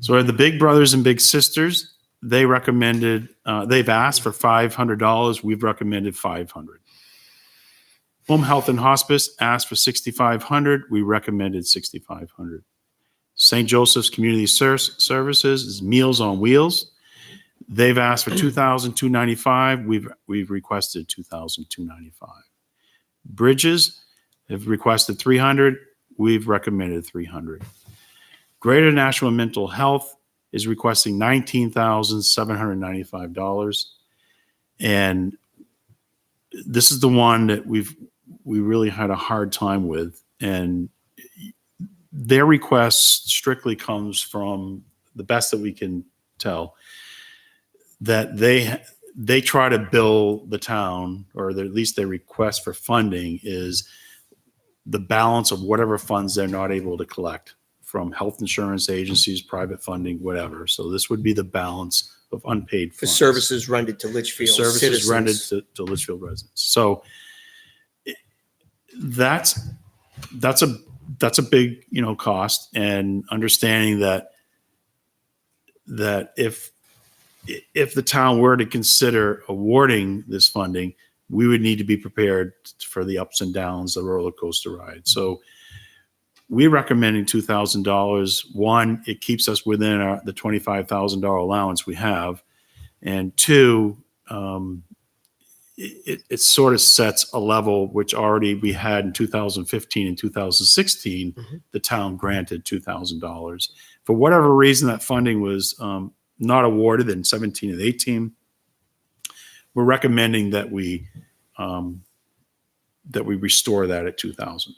So the big brothers and big sisters, they recommended, they've asked for $500. We've recommended $500. Home Health and Hospice asked for $6,500. We recommended $6,500. St. Joseph's Community Services is Meals on Wheels. They've asked for $2,295. We've requested $2,295. Bridges have requested $300. We've recommended $300. Greater Nashua Mental Health is requesting $19,795. And this is the one that we really had a hard time with. And their request strictly comes from the best that we can tell that they try to bill the town, or at least their request for funding is the balance of whatever funds they're not able to collect from health insurance agencies, private funding, whatever. So this would be the balance of unpaid For funds. services rendered to Litchfield Services citizens. rendered to Litchfield residents. So that's a big, cost, and understanding that if the town were to consider awarding this funding, we would need to be prepared for the ups and downs, the roller coaster ride. So we're recommending $2,000. One, it keeps us within the $25,000 allowance we have. And two, it sort of sets a level which already we had in 2015 and 2016, the town granted $2,000. For whatever reason, that funding was not awarded in 17 and 18. We're recommending that we restore that at $2,000.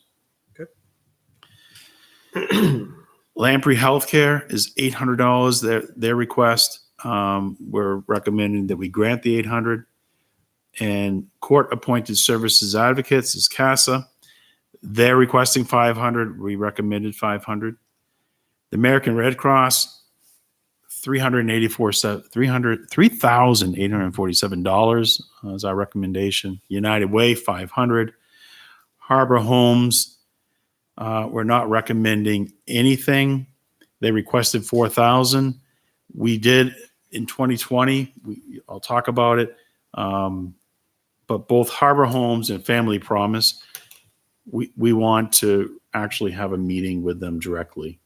Lamprey Healthcare is $800. Their request. We're recommending that we grant the $800. And Court Appointed Services Advocates is CASA. They're requesting $500. We recommended $500. The American Red Cross, $3,847 is our recommendation. United Way, $500. Harbor Homes, we're not recommending anything. They requested $4,000. We did in 2020. I'll talk about it. But both Harbor Homes and Family Promise, we want to actually have a meeting with them directly.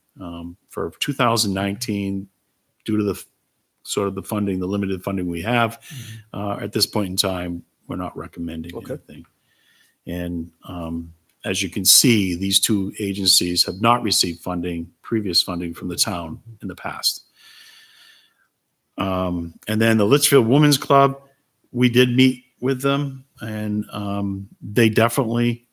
For 2019, due to the sort of the funding, the limited funding we have. At this point in time, we're not recommending Okay. anything. And as you can see, these two agencies have not received previous funding from the town in the past. And then the Litchfield Women's Club, we did meet with them, and they definitely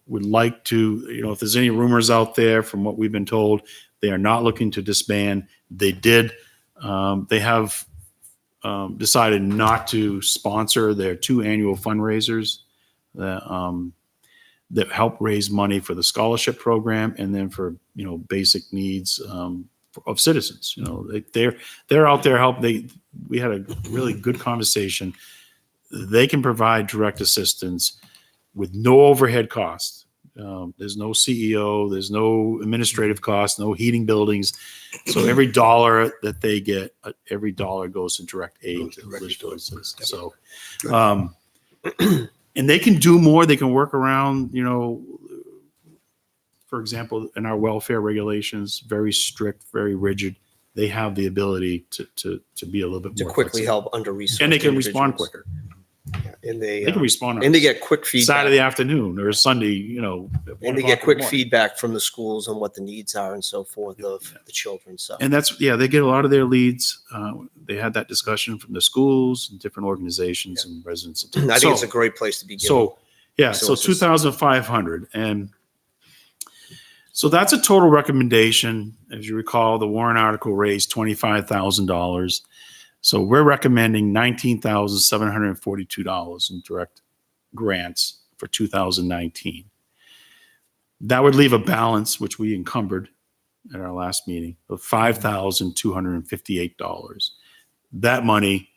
would like to, if there's any rumors out there from what we've been told, they are not looking to disband. They have decided not to sponsor their 2 annual fundraisers that help raise money for the scholarship program and then for, basic needs of citizens. They're out there helping. We had a really good conversation. They can provide direct assistance with no overhead costs. There's no CEO, there's no administrative costs, no heating buildings. So every dollar that they get, every dollar goes to direct aid to the Litchfield citizens. So, and they can do more. They can work around, for example, in our welfare regulations, very strict, very rigid. They have the ability to be a little bit To more quickly flexible. help under-resourced And they can respond individuals. quicker. Yeah, and they They can respond and they get quick feedback. Saturday afternoon or Sunday, at 1 And they o'clock get in quick the morning. feedback from the schools on what the needs are and so forth of the children. So And they get a lot of their leads. They had that discussion from the schools and different organizations and residents. I think it's a great place to begin. So 2,500. And so that's a total recommendation. As you recall, the warrant article raised $25,000. So we're recommending $19,742 in direct grants for 2019. That would leave a balance, which we encumbered at our last meeting, of $5,258. That money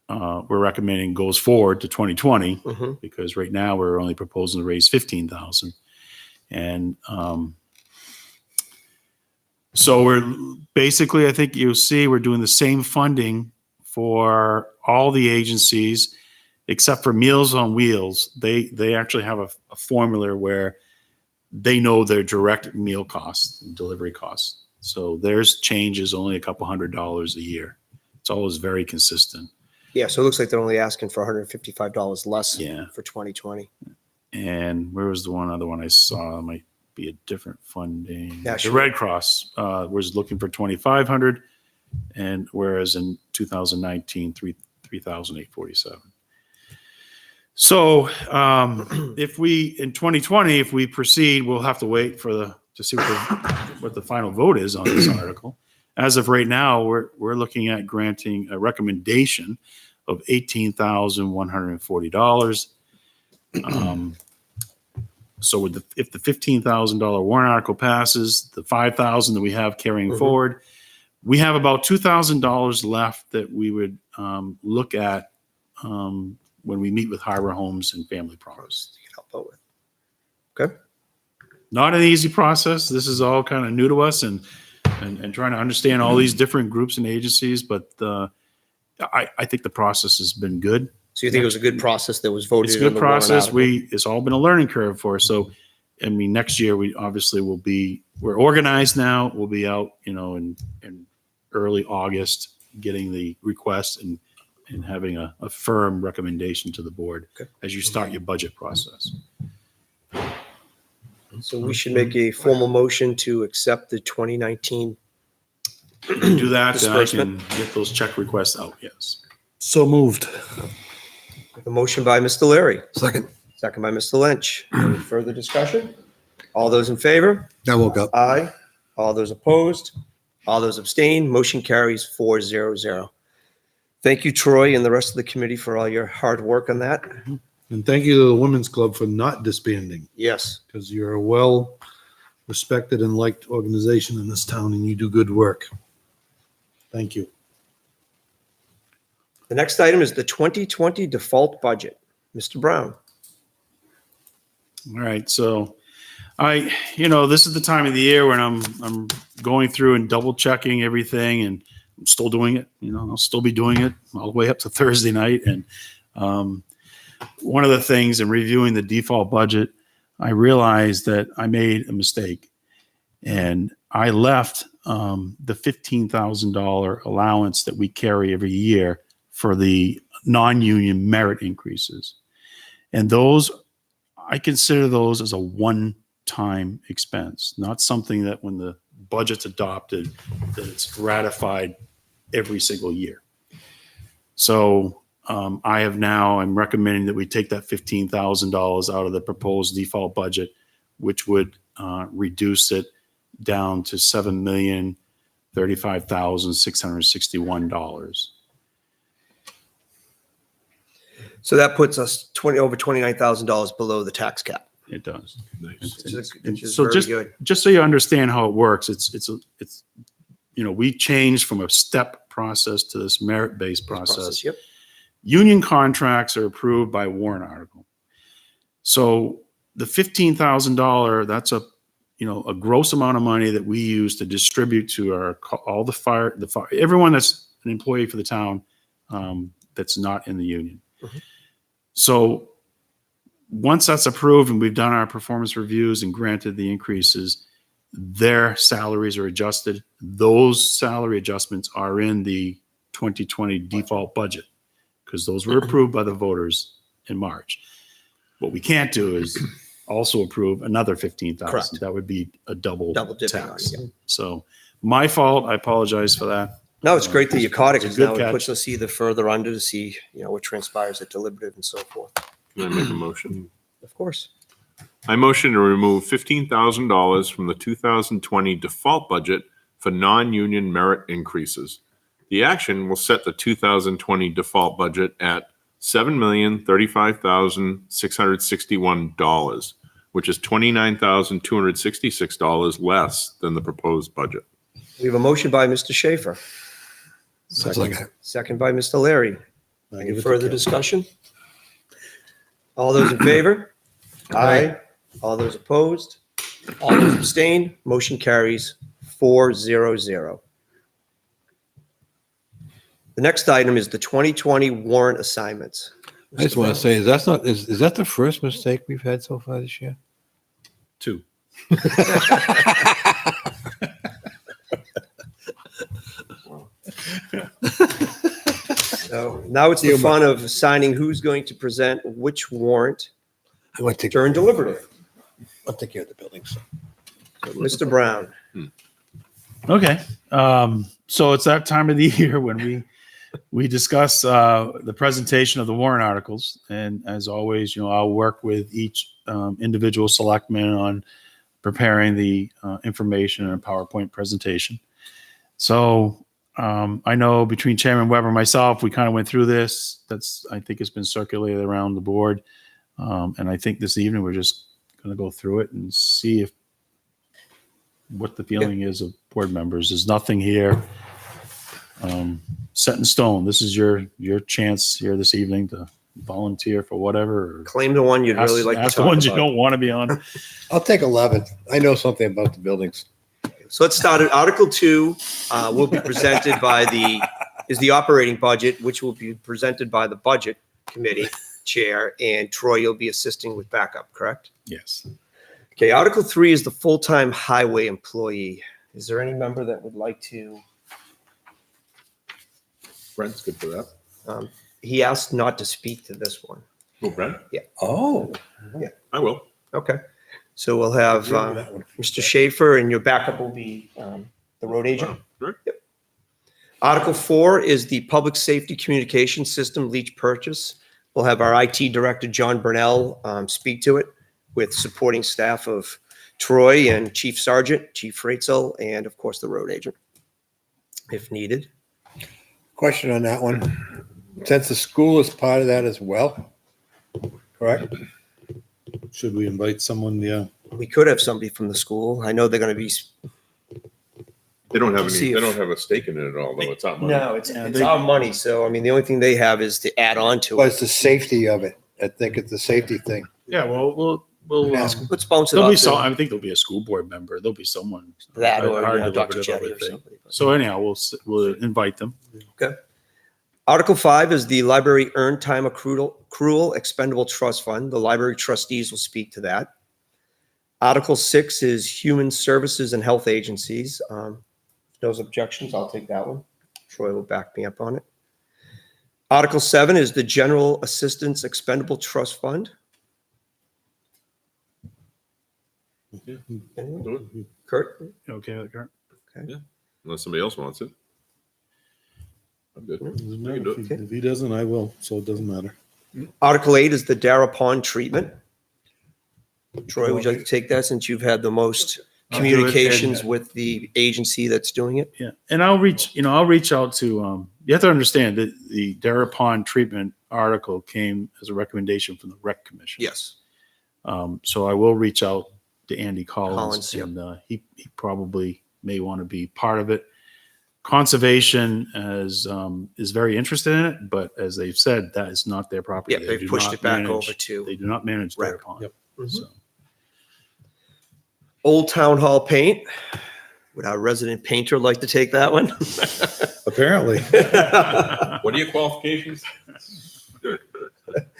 we're recommending goes forward to 2020 Mhm. because right now we're only proposing to raise 15,000. And so we're basically, I think you'll see, we're doing the same funding for all the agencies except for Meals on Wheels. They actually have a formula where they know their direct meal costs and delivery costs. So theirs changes only a couple $100 a year. It's always very consistent. yeah, so it looks like they're only asking for $155 less Yeah. for 2020. And where was the other one I saw? It might be a different funding. Yeah, The sure. Red Cross was looking for 2,500, and whereas in 2019, 3,847. So if we in 2020, if we proceed, we'll have to wait to see what the final vote is on this article. As of right now, we're looking at granting a recommendation of $18,140. So if the $15,000 warrant article passes, the $5,000 that we have carrying forward, we have about $2,000 left that we would look at when we meet with Harbor Homes and Family Progress. You can help out with. Okay. Not an easy process. This is all kind of new to us and trying to understand all these different groups and agencies. But I think the process has been good. So you think it was a good process that was voted? It's a on good the warrant process. article? It's all been a learning curve for us. So, I mean, next year we obviously we're organized now. We'll be out, in early August, getting the request and having a firm recommendation to the board as you start your budget process. So we should make a formal motion to accept the 2019. Do that, then I Disbursement. can get those check requests out. Yes. So moved. The motion by Mr. Leary, Second, second by Mr. Lynch. Any further discussion? All those in favor? I woke up. Aye. All those opposed? All those abstain? Motion carries 400. Thank you, Troy, and the rest of the committee for all your hard work on that. And thank you to the Women's Club for not disbanding, Yes. because you're a well-respected and liked organization in this town, and you do good work. Thank you. The next item is the 2020 default budget. Mr. Brown. All right. So this is the time of the year when I'm going through and double checking everything, and I'm still doing it. I'll still be doing it all the way up to Thursday night. And one of the things in reviewing the default budget, I realized that I made a mistake, and I left the $15,000 allowance that we carry every year for the non-union merit increases. And those, I consider those as a one-time expense, not something that when the budget's adopted, that it's ratified every single year. So I'm recommending that we take that $15,000 out of the proposed default budget, which would reduce it down to $7,035,661. So that puts us over $29,000 below the tax cap. It does. Nice. Which is So very just good. just so you understand how it works, it's we changed from a step process to this merit-based process. Yep. Union contracts are approved by warrant article. So the $15,000, that's a gross amount of money that we use to distribute to all the fire, everyone that's an employee for the town that's not in the union. Mhm. So once that's approved and we've done our performance reviews and granted the increases, their salaries are adjusted. Those salary adjustments are in the 2020 default budget because those were approved by the voters in March. What we can't do is also approve another 15,000. Correct. That would be a double dipping tax. on it, yeah. So my fault. I apologize for that. No, it's great that you caught it It's a because good now it catch. puts us either further under to see, what transpires at deliberative and so forth. Can I make a motion? Of course. I motion to remove $15,000 from the 2020 default budget for non-union merit increases. The action will set the 2020 default budget at $7,035,661, which is $29,266 less than the proposed budget. We have a motion by Mr. Schaefer, second by Mr. Larry. Any further discussion? All those in favor? Aye. All those opposed? All those abstained? Motion carries 4-0-0. The next item is the 2020 warrant assignments. I just want to say, is that the first mistake we've had so far this year? 2. So now it's the fun of assigning who's going to present which warrant I want to during deliberative. I'll take care of the buildings. So, Mr. Brown. Okay. So it's that time of the year when we discuss the presentation of the warrant articles. And as always, I'll work with each individual selectman on preparing the information in a PowerPoint presentation. So I know between Chairman Weber and myself, we kind of went through this. I think it's been circulated around the board. And I think this evening we're just going to go through it and see what the feeling is of board members. There's nothing here set in stone. This is your chance here this evening to volunteer for whatever. Or Claim the one you'd really like to ask talk the ones you about. don't want to be on. I'll take 11. I know something about the buildings. So let's start at Article 2 will be presented is the operating budget, which will be presented by the Budget Committee Chair, and Troy, you'll be assisting with backup, correct? Yes. Okay, Article 3 is the full-time highway employee. Is there any member that would like to? Brent's good for that. He asked not to speak to this one. Oh, Brent? Oh. I will. Okay, so we'll have Mr. Schaefer, and your backup will be the road agent. Sure. Yep. Article 4 is the public safety communication system leach purchase. We'll have our IT director, John Burnell, speak to it with supporting staff of Troy and Chief Sergeant, Chief Freitzel, and of course the road agent, if needed. Question on that one. Since the school is part of that as well, correct? Should we invite someone? Yeah. We could have somebody from the school. I know they're going to be. They don't have See any. They if- don't have a stake in it at all, though. It's not money. No, it's our money. So, I mean, the only thing they have is to add on to But it. it's the safety of it. I think it's the safety thing. Yeah. Well, we'll Ask Let's bounce it there'll be off some. to I think there'll be a school board member. There'll be someone. that or Our Dr. deliberative, I Jetty would or think. somebody. So anyhow, we'll invite them. Article 5 is the library earned time accrual expendable trust fund. The library trustees will speak to that. Article 6 is human services and health agencies. Those objections, I'll take that one. Troy will back me up on it. Article 7 is the General Assistance Expendable Trust Fund. Anyone? Do it. Kurt? You okay with that? Unless somebody else wants it. I'm good. Doesn't We can matter. do If it. he doesn't, I will, so it doesn't matter. Article 8 is the Darrah Pond treatment. Troy, would you like to take that since you've had the most I'll do it, communications and- with the agency that's doing it? Yeah, and I'll reach out to, you have to understand that the Darrah Pond treatment article came as a recommendation from the Rec Commission. Yes. So I will reach out to Andy Collins, Collins, yep. and he probably may want to be part of it. Conservation is very interested in it, but as they've said, that is not their property. Yeah, They they've do pushed not it back manage- over to They do not manage Darrah Rec. Pond. Yep. So, Old Town Hall paint. Would our resident painter like to take that one? Apparently, What are your qualifications?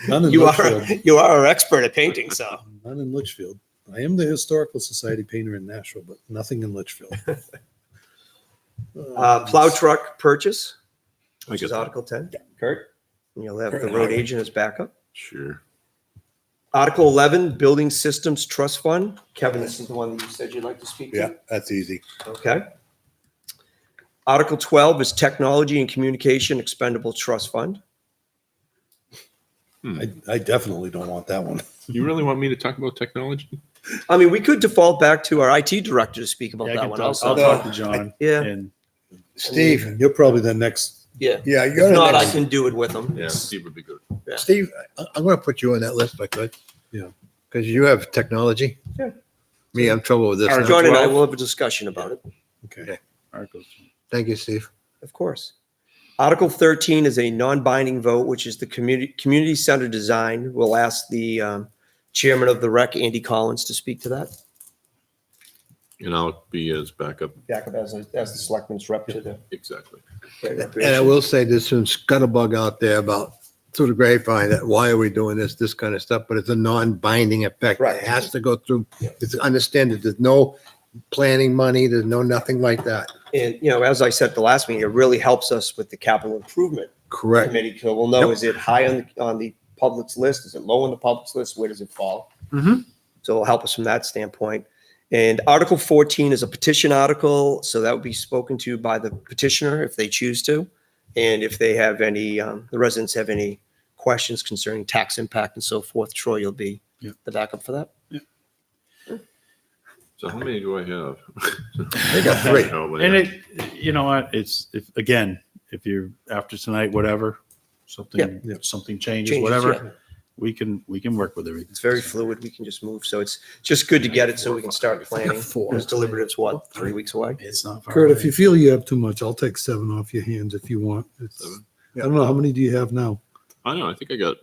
none in You are Litchfield. our expert at painting, so. None in Litchfield. I am the Historical Society painter in Nashville, but nothing in Litchfield. Plow truck purchase, I which get is that. Article 10. Kurt? And you'll have Kurt the and road I. agent as backup. Sure. Article 11, Building Systems Trust Fund. Kevin, this is the one that you said you'd like to speak to? Yeah, that's easy. Okay. Article 12 is Technology and Communication Expendable Trust Fund. I definitely don't want that one. You really want me to talk about technology? I mean, we could default back to our IT director to speak about yeah, I that can one talk, also. I'll talk to John. Yeah. And Steve, You're probably the next. Yeah. yeah, If you're the not, I next. can do it with them. Yeah, Steve would be good. Steve, I'm going to put you on that list if I could. Yeah. Because you have technology. Yeah. Me, I'm trouble with this. Article now. John and I 12? will have a discussion about it, Okay. Articles. Thank you, Steve. of course. Article 13 is a non-binding vote, which is the community center design. We'll ask the chairman of the rec, Andy Collins, to speak to that. And I'll be as backup. Backup as the selectman's rep to the. Exactly. And I will say there's some scuttlebutt out there about through the grapevine that why are we doing this kind of stuff, but it's a non-binding effect. Right. It has to go through, it's understand that there's no planning money, there's no nothing like that. And, as I said at the last meeting, it really helps us with the capital improvement Correct. committee. So we'll know, Yep. is it high on the public's list? Is it low on the public's list? Where does it fall? Mhm. So it'll help us from that standpoint. And Article 14 is a petition article. So that would be spoken to by the petitioner if they choose to. And if they have any, the residents have any questions concerning tax impact and so forth, Troy, you'll be Yeah. the backup for that. So how many do I have? They got three. Oh, And yeah. you know what, if you're after tonight, whatever, something changes, Changes, whatever, yeah. we can work with everything. It's very fluid. We can just move. So it's just good to get it so we can start planning. Because deliberative's what, 3 weeks away? It's not far Kurt, away. if you feel you have too much, I'll take 7 off your hands if you want. I don't know, how many do you have now? I know. I think I got.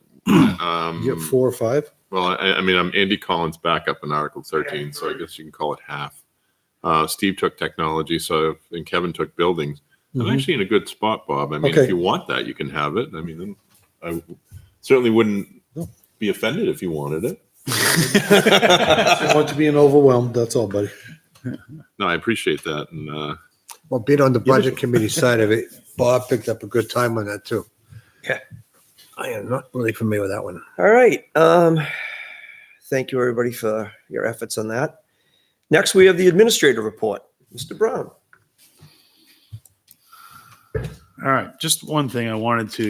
You have 4 or 5? Well, I mean, I'm Andy Collins backup in Article 13, so I guess you can call it half. Steve took technology, and Kevin took buildings. I'm Mhm. actually in a good spot, Bob. I mean, Okay. if you want that, you can have it. I mean, I certainly wouldn't be offended if you wanted it. I want you being overwhelmed, that's all, buddy. No, I appreciate that. And Well, being on the budget committee side of it, Bob picked up a good time on that too. Okay. I am not really familiar with that one. All right. Thank you, everybody, for your efforts on that. Next, we have the administrator report. Mr. Brown. All right, just one thing I wanted to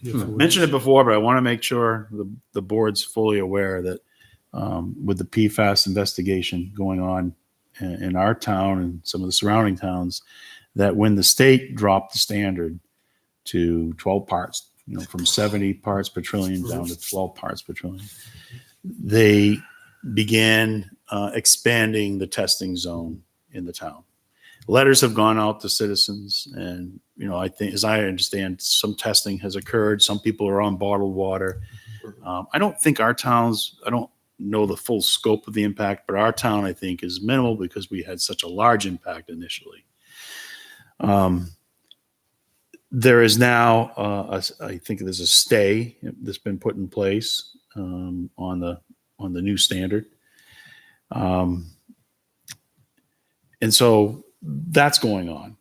You have to mention it before, but I want to make sure the board's fully aware that with the PFAS investigation going on in our town and some of the surrounding towns, that when the state dropped the standard to 12 parts, from 70 parts per trillion down to 12 parts per trillion, they began expanding the testing zone in the town. Letters have gone out to citizens, and I think, as I understand, some testing has occurred. Some people are on bottled water. I don't think our towns, I don't know the full scope of the impact, but our town, I think, is minimal because we had such a large impact initially. There is now, I think there's a stay that's been put in place on the new standard. And so that's going on.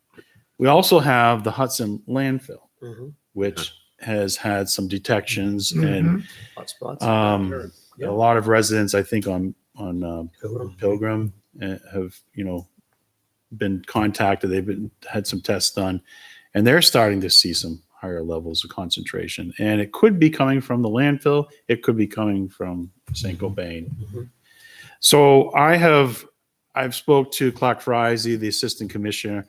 We also have the Hudson landfill, Mhm. which has had some detections and Hotspots. a lot of residents, I think, on Pilgrim. Pilgrim have, been contacted. They've had some tests done, and they're starting to see some higher levels of concentration. And it could be coming from the landfill. It could be coming from St. Gobain. Mhm. So I've spoke to Clark Friese, the assistant commissioner,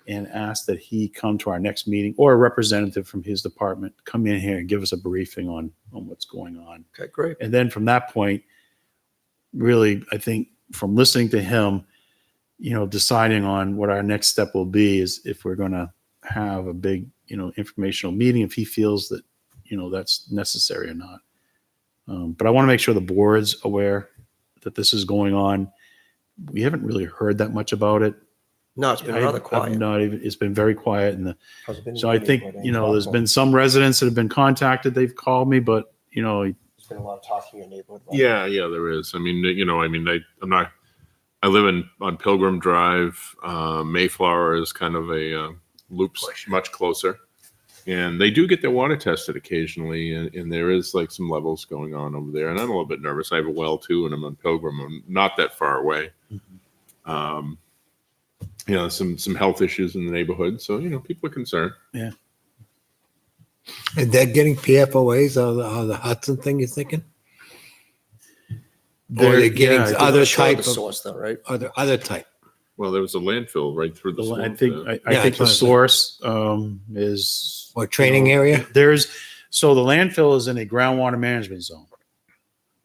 and asked that he come to our next meeting, or a representative from his department come in here and give us a briefing on what's going on. Okay, great. And then from that point, really, I think from listening to him, deciding on what our next step will be is if we're going to have a big, informational meeting, if he feels that, that's necessary or not. But I want to make sure the board's aware that this is going on. We haven't really heard that much about it. No, it's been rather I've quiet. not even, it's been very quiet. And Hasn't been so I raining, think, but there's been some residents that have been contacted. They've called me, but, There's been a lot of talk in your neighborhood. about it. Yeah, there is. I mean, I live on Pilgrim Drive. Mayflower is kind of a loop much closer. And they do get their water tested occasionally, and there is like some levels going on over there. And I'm a little bit nervous. I have a well too, and I'm on Pilgrim. I'm not that far away. Some health issues in the neighborhood. So, people are concerned. yeah. And they're getting PFOAs on the Hudson thing, you're thinking? Or they're getting yeah, They're other not sure of type the of, source though, right? other type. Well, there was a landfill right through the I swamp think, there. I Yeah, think that's the what I'm saying. source is. Or training area? So the landfill is in a groundwater management zone.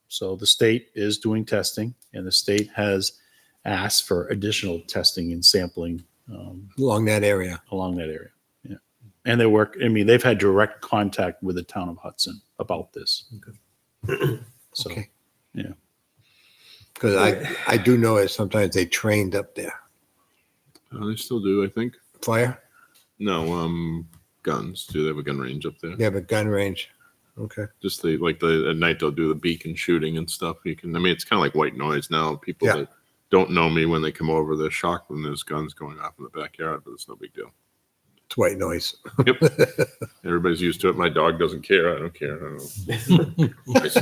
So the state is doing testing, and the state has asked for additional testing and sampling Along that area. along that area. Yeah. And they've had direct contact with the town of Hudson about this. So, Okay. yeah. Because I do know that sometimes they trained up there. They still do, I think. Fire? No, guns. Do they have a gun range up there? They have a gun range. Okay. Just at night they'll do the beacon shooting and stuff. It's kind of like white noise now. People Yeah. that don't know me, when they come over, they're shocked when there's guns going off in the backyard, but it's no big deal. It's white noise. Everybody's used to it. My dog doesn't care. I don't care. I don't know.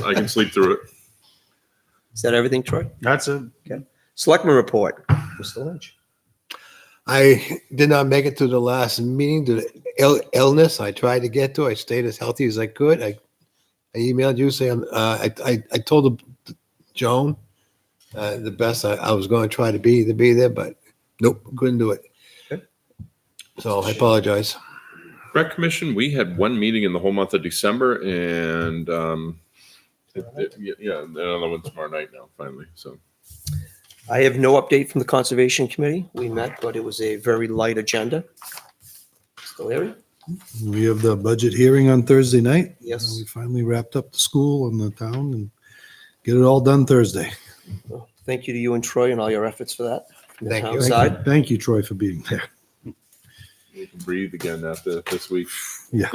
I can sleep through it. Is that everything, Troy? That's it. Selectman report. Mr. Lynch. I did not make it to the last meeting due to illness. I tried to get to. I stayed as healthy as I could. I emailed you saying I told Joan the best I was going to try to be there, but nope, couldn't do it. Okay. So I apologize. Rec Commission, we had one meeting in the whole month of December, and another one tomorrow night now, finally. So I have no update from the Conservation Committee. We met, but it was a very light agenda. Mr. Larry? We have the budget hearing on Thursday night. Yes. We finally wrapped up the school and the town and get it all done Thursday. Well, thank you to you and Troy and all your efforts for that. From the Thank town you. side. Thank you, Troy, for being there. we can breathe again after this week. Yeah.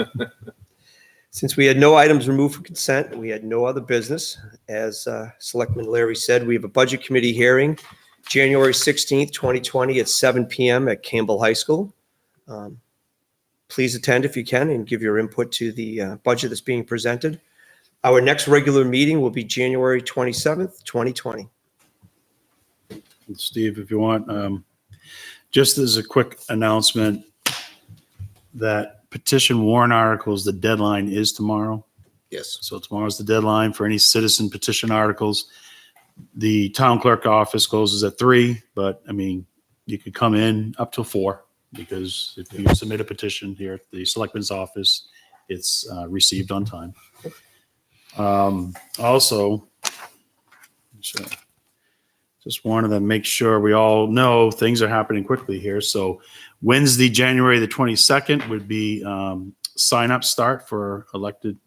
Since we had no items removed for consent and we had no other business, as Selectman Larry said, we have a budget committee hearing January 16th, 2020 at 7 p.m. at Campbell High School. Please attend if you can and give your input to the budget that's being presented. Our next regular meeting will be January 27th, 2020. Steve, if you want, just as a quick announcement, that petition warrant articles, the deadline is tomorrow. Yes. So tomorrow's the deadline for any citizen petition articles. The town clerk office closes at 3, but you could come in up till 4, because if you submit a petition here at the selectman's office, it's received on time. Also, just wanted to make sure we all know things are happening quickly here. So Wednesday, January the 22nd would be sign up start for election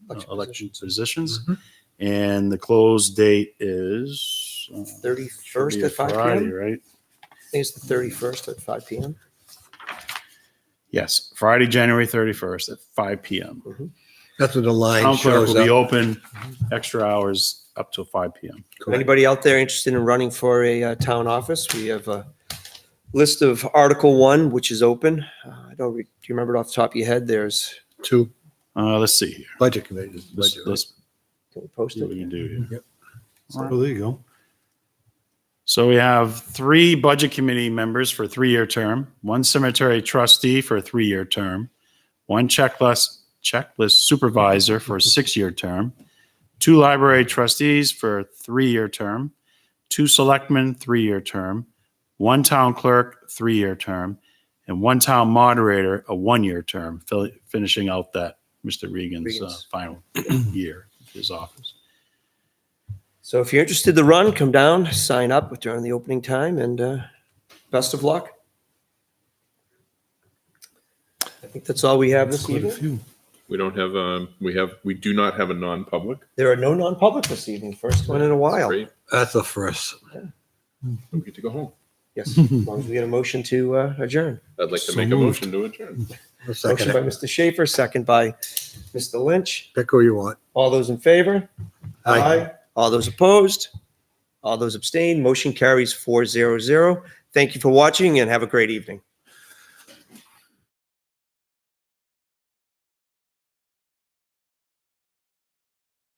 positions. Mhm. And the close date is 31st at 5 Friday, p.m. right? I think it's the 31st at 5 p.m. Yes, Friday, January 31st at 5 p.m. That's what the line Town clerk shows will be up. open extra hours up till 5 p.m. Anybody out there interested in running for a town office? We have list of Article 1, which is open. Do you remember it off the top of your head? There's, Two Let's see here. budget committees. Let's, Budget. let's can we post see what we it? can do here. Oh, there you go. So we have 3 budget committee members for a 3-year term, 1 cemetery trustee for a 3-year term, 1 checklist supervisor for a 6-year term, 2 library trustees for a 3-year term, 2 selectmen, 3-year term, 1 town clerk, 3-year term, and 1 town moderator, a 1-year term, finishing out that Mr. Regan's final year of his office. So if you're interested to run, come down, sign up during the opening time, and best of luck. I think that's all we have this Quite a evening. few. We don't have, we do not have a non-public. There are no non-public this evening, first one in a while. Great. That's a first. We get to go home. Yes, as long as we get a motion to adjourn. I'd like to So make a moved. motion to adjourn. A second. Motion by Mr. Schaefer, second by Mr. Lynch. Pick who you want. All those in favor? Aye. All those opposed? All those abstained? Motion carries 4-0-0. Thank you for watching and have a great evening.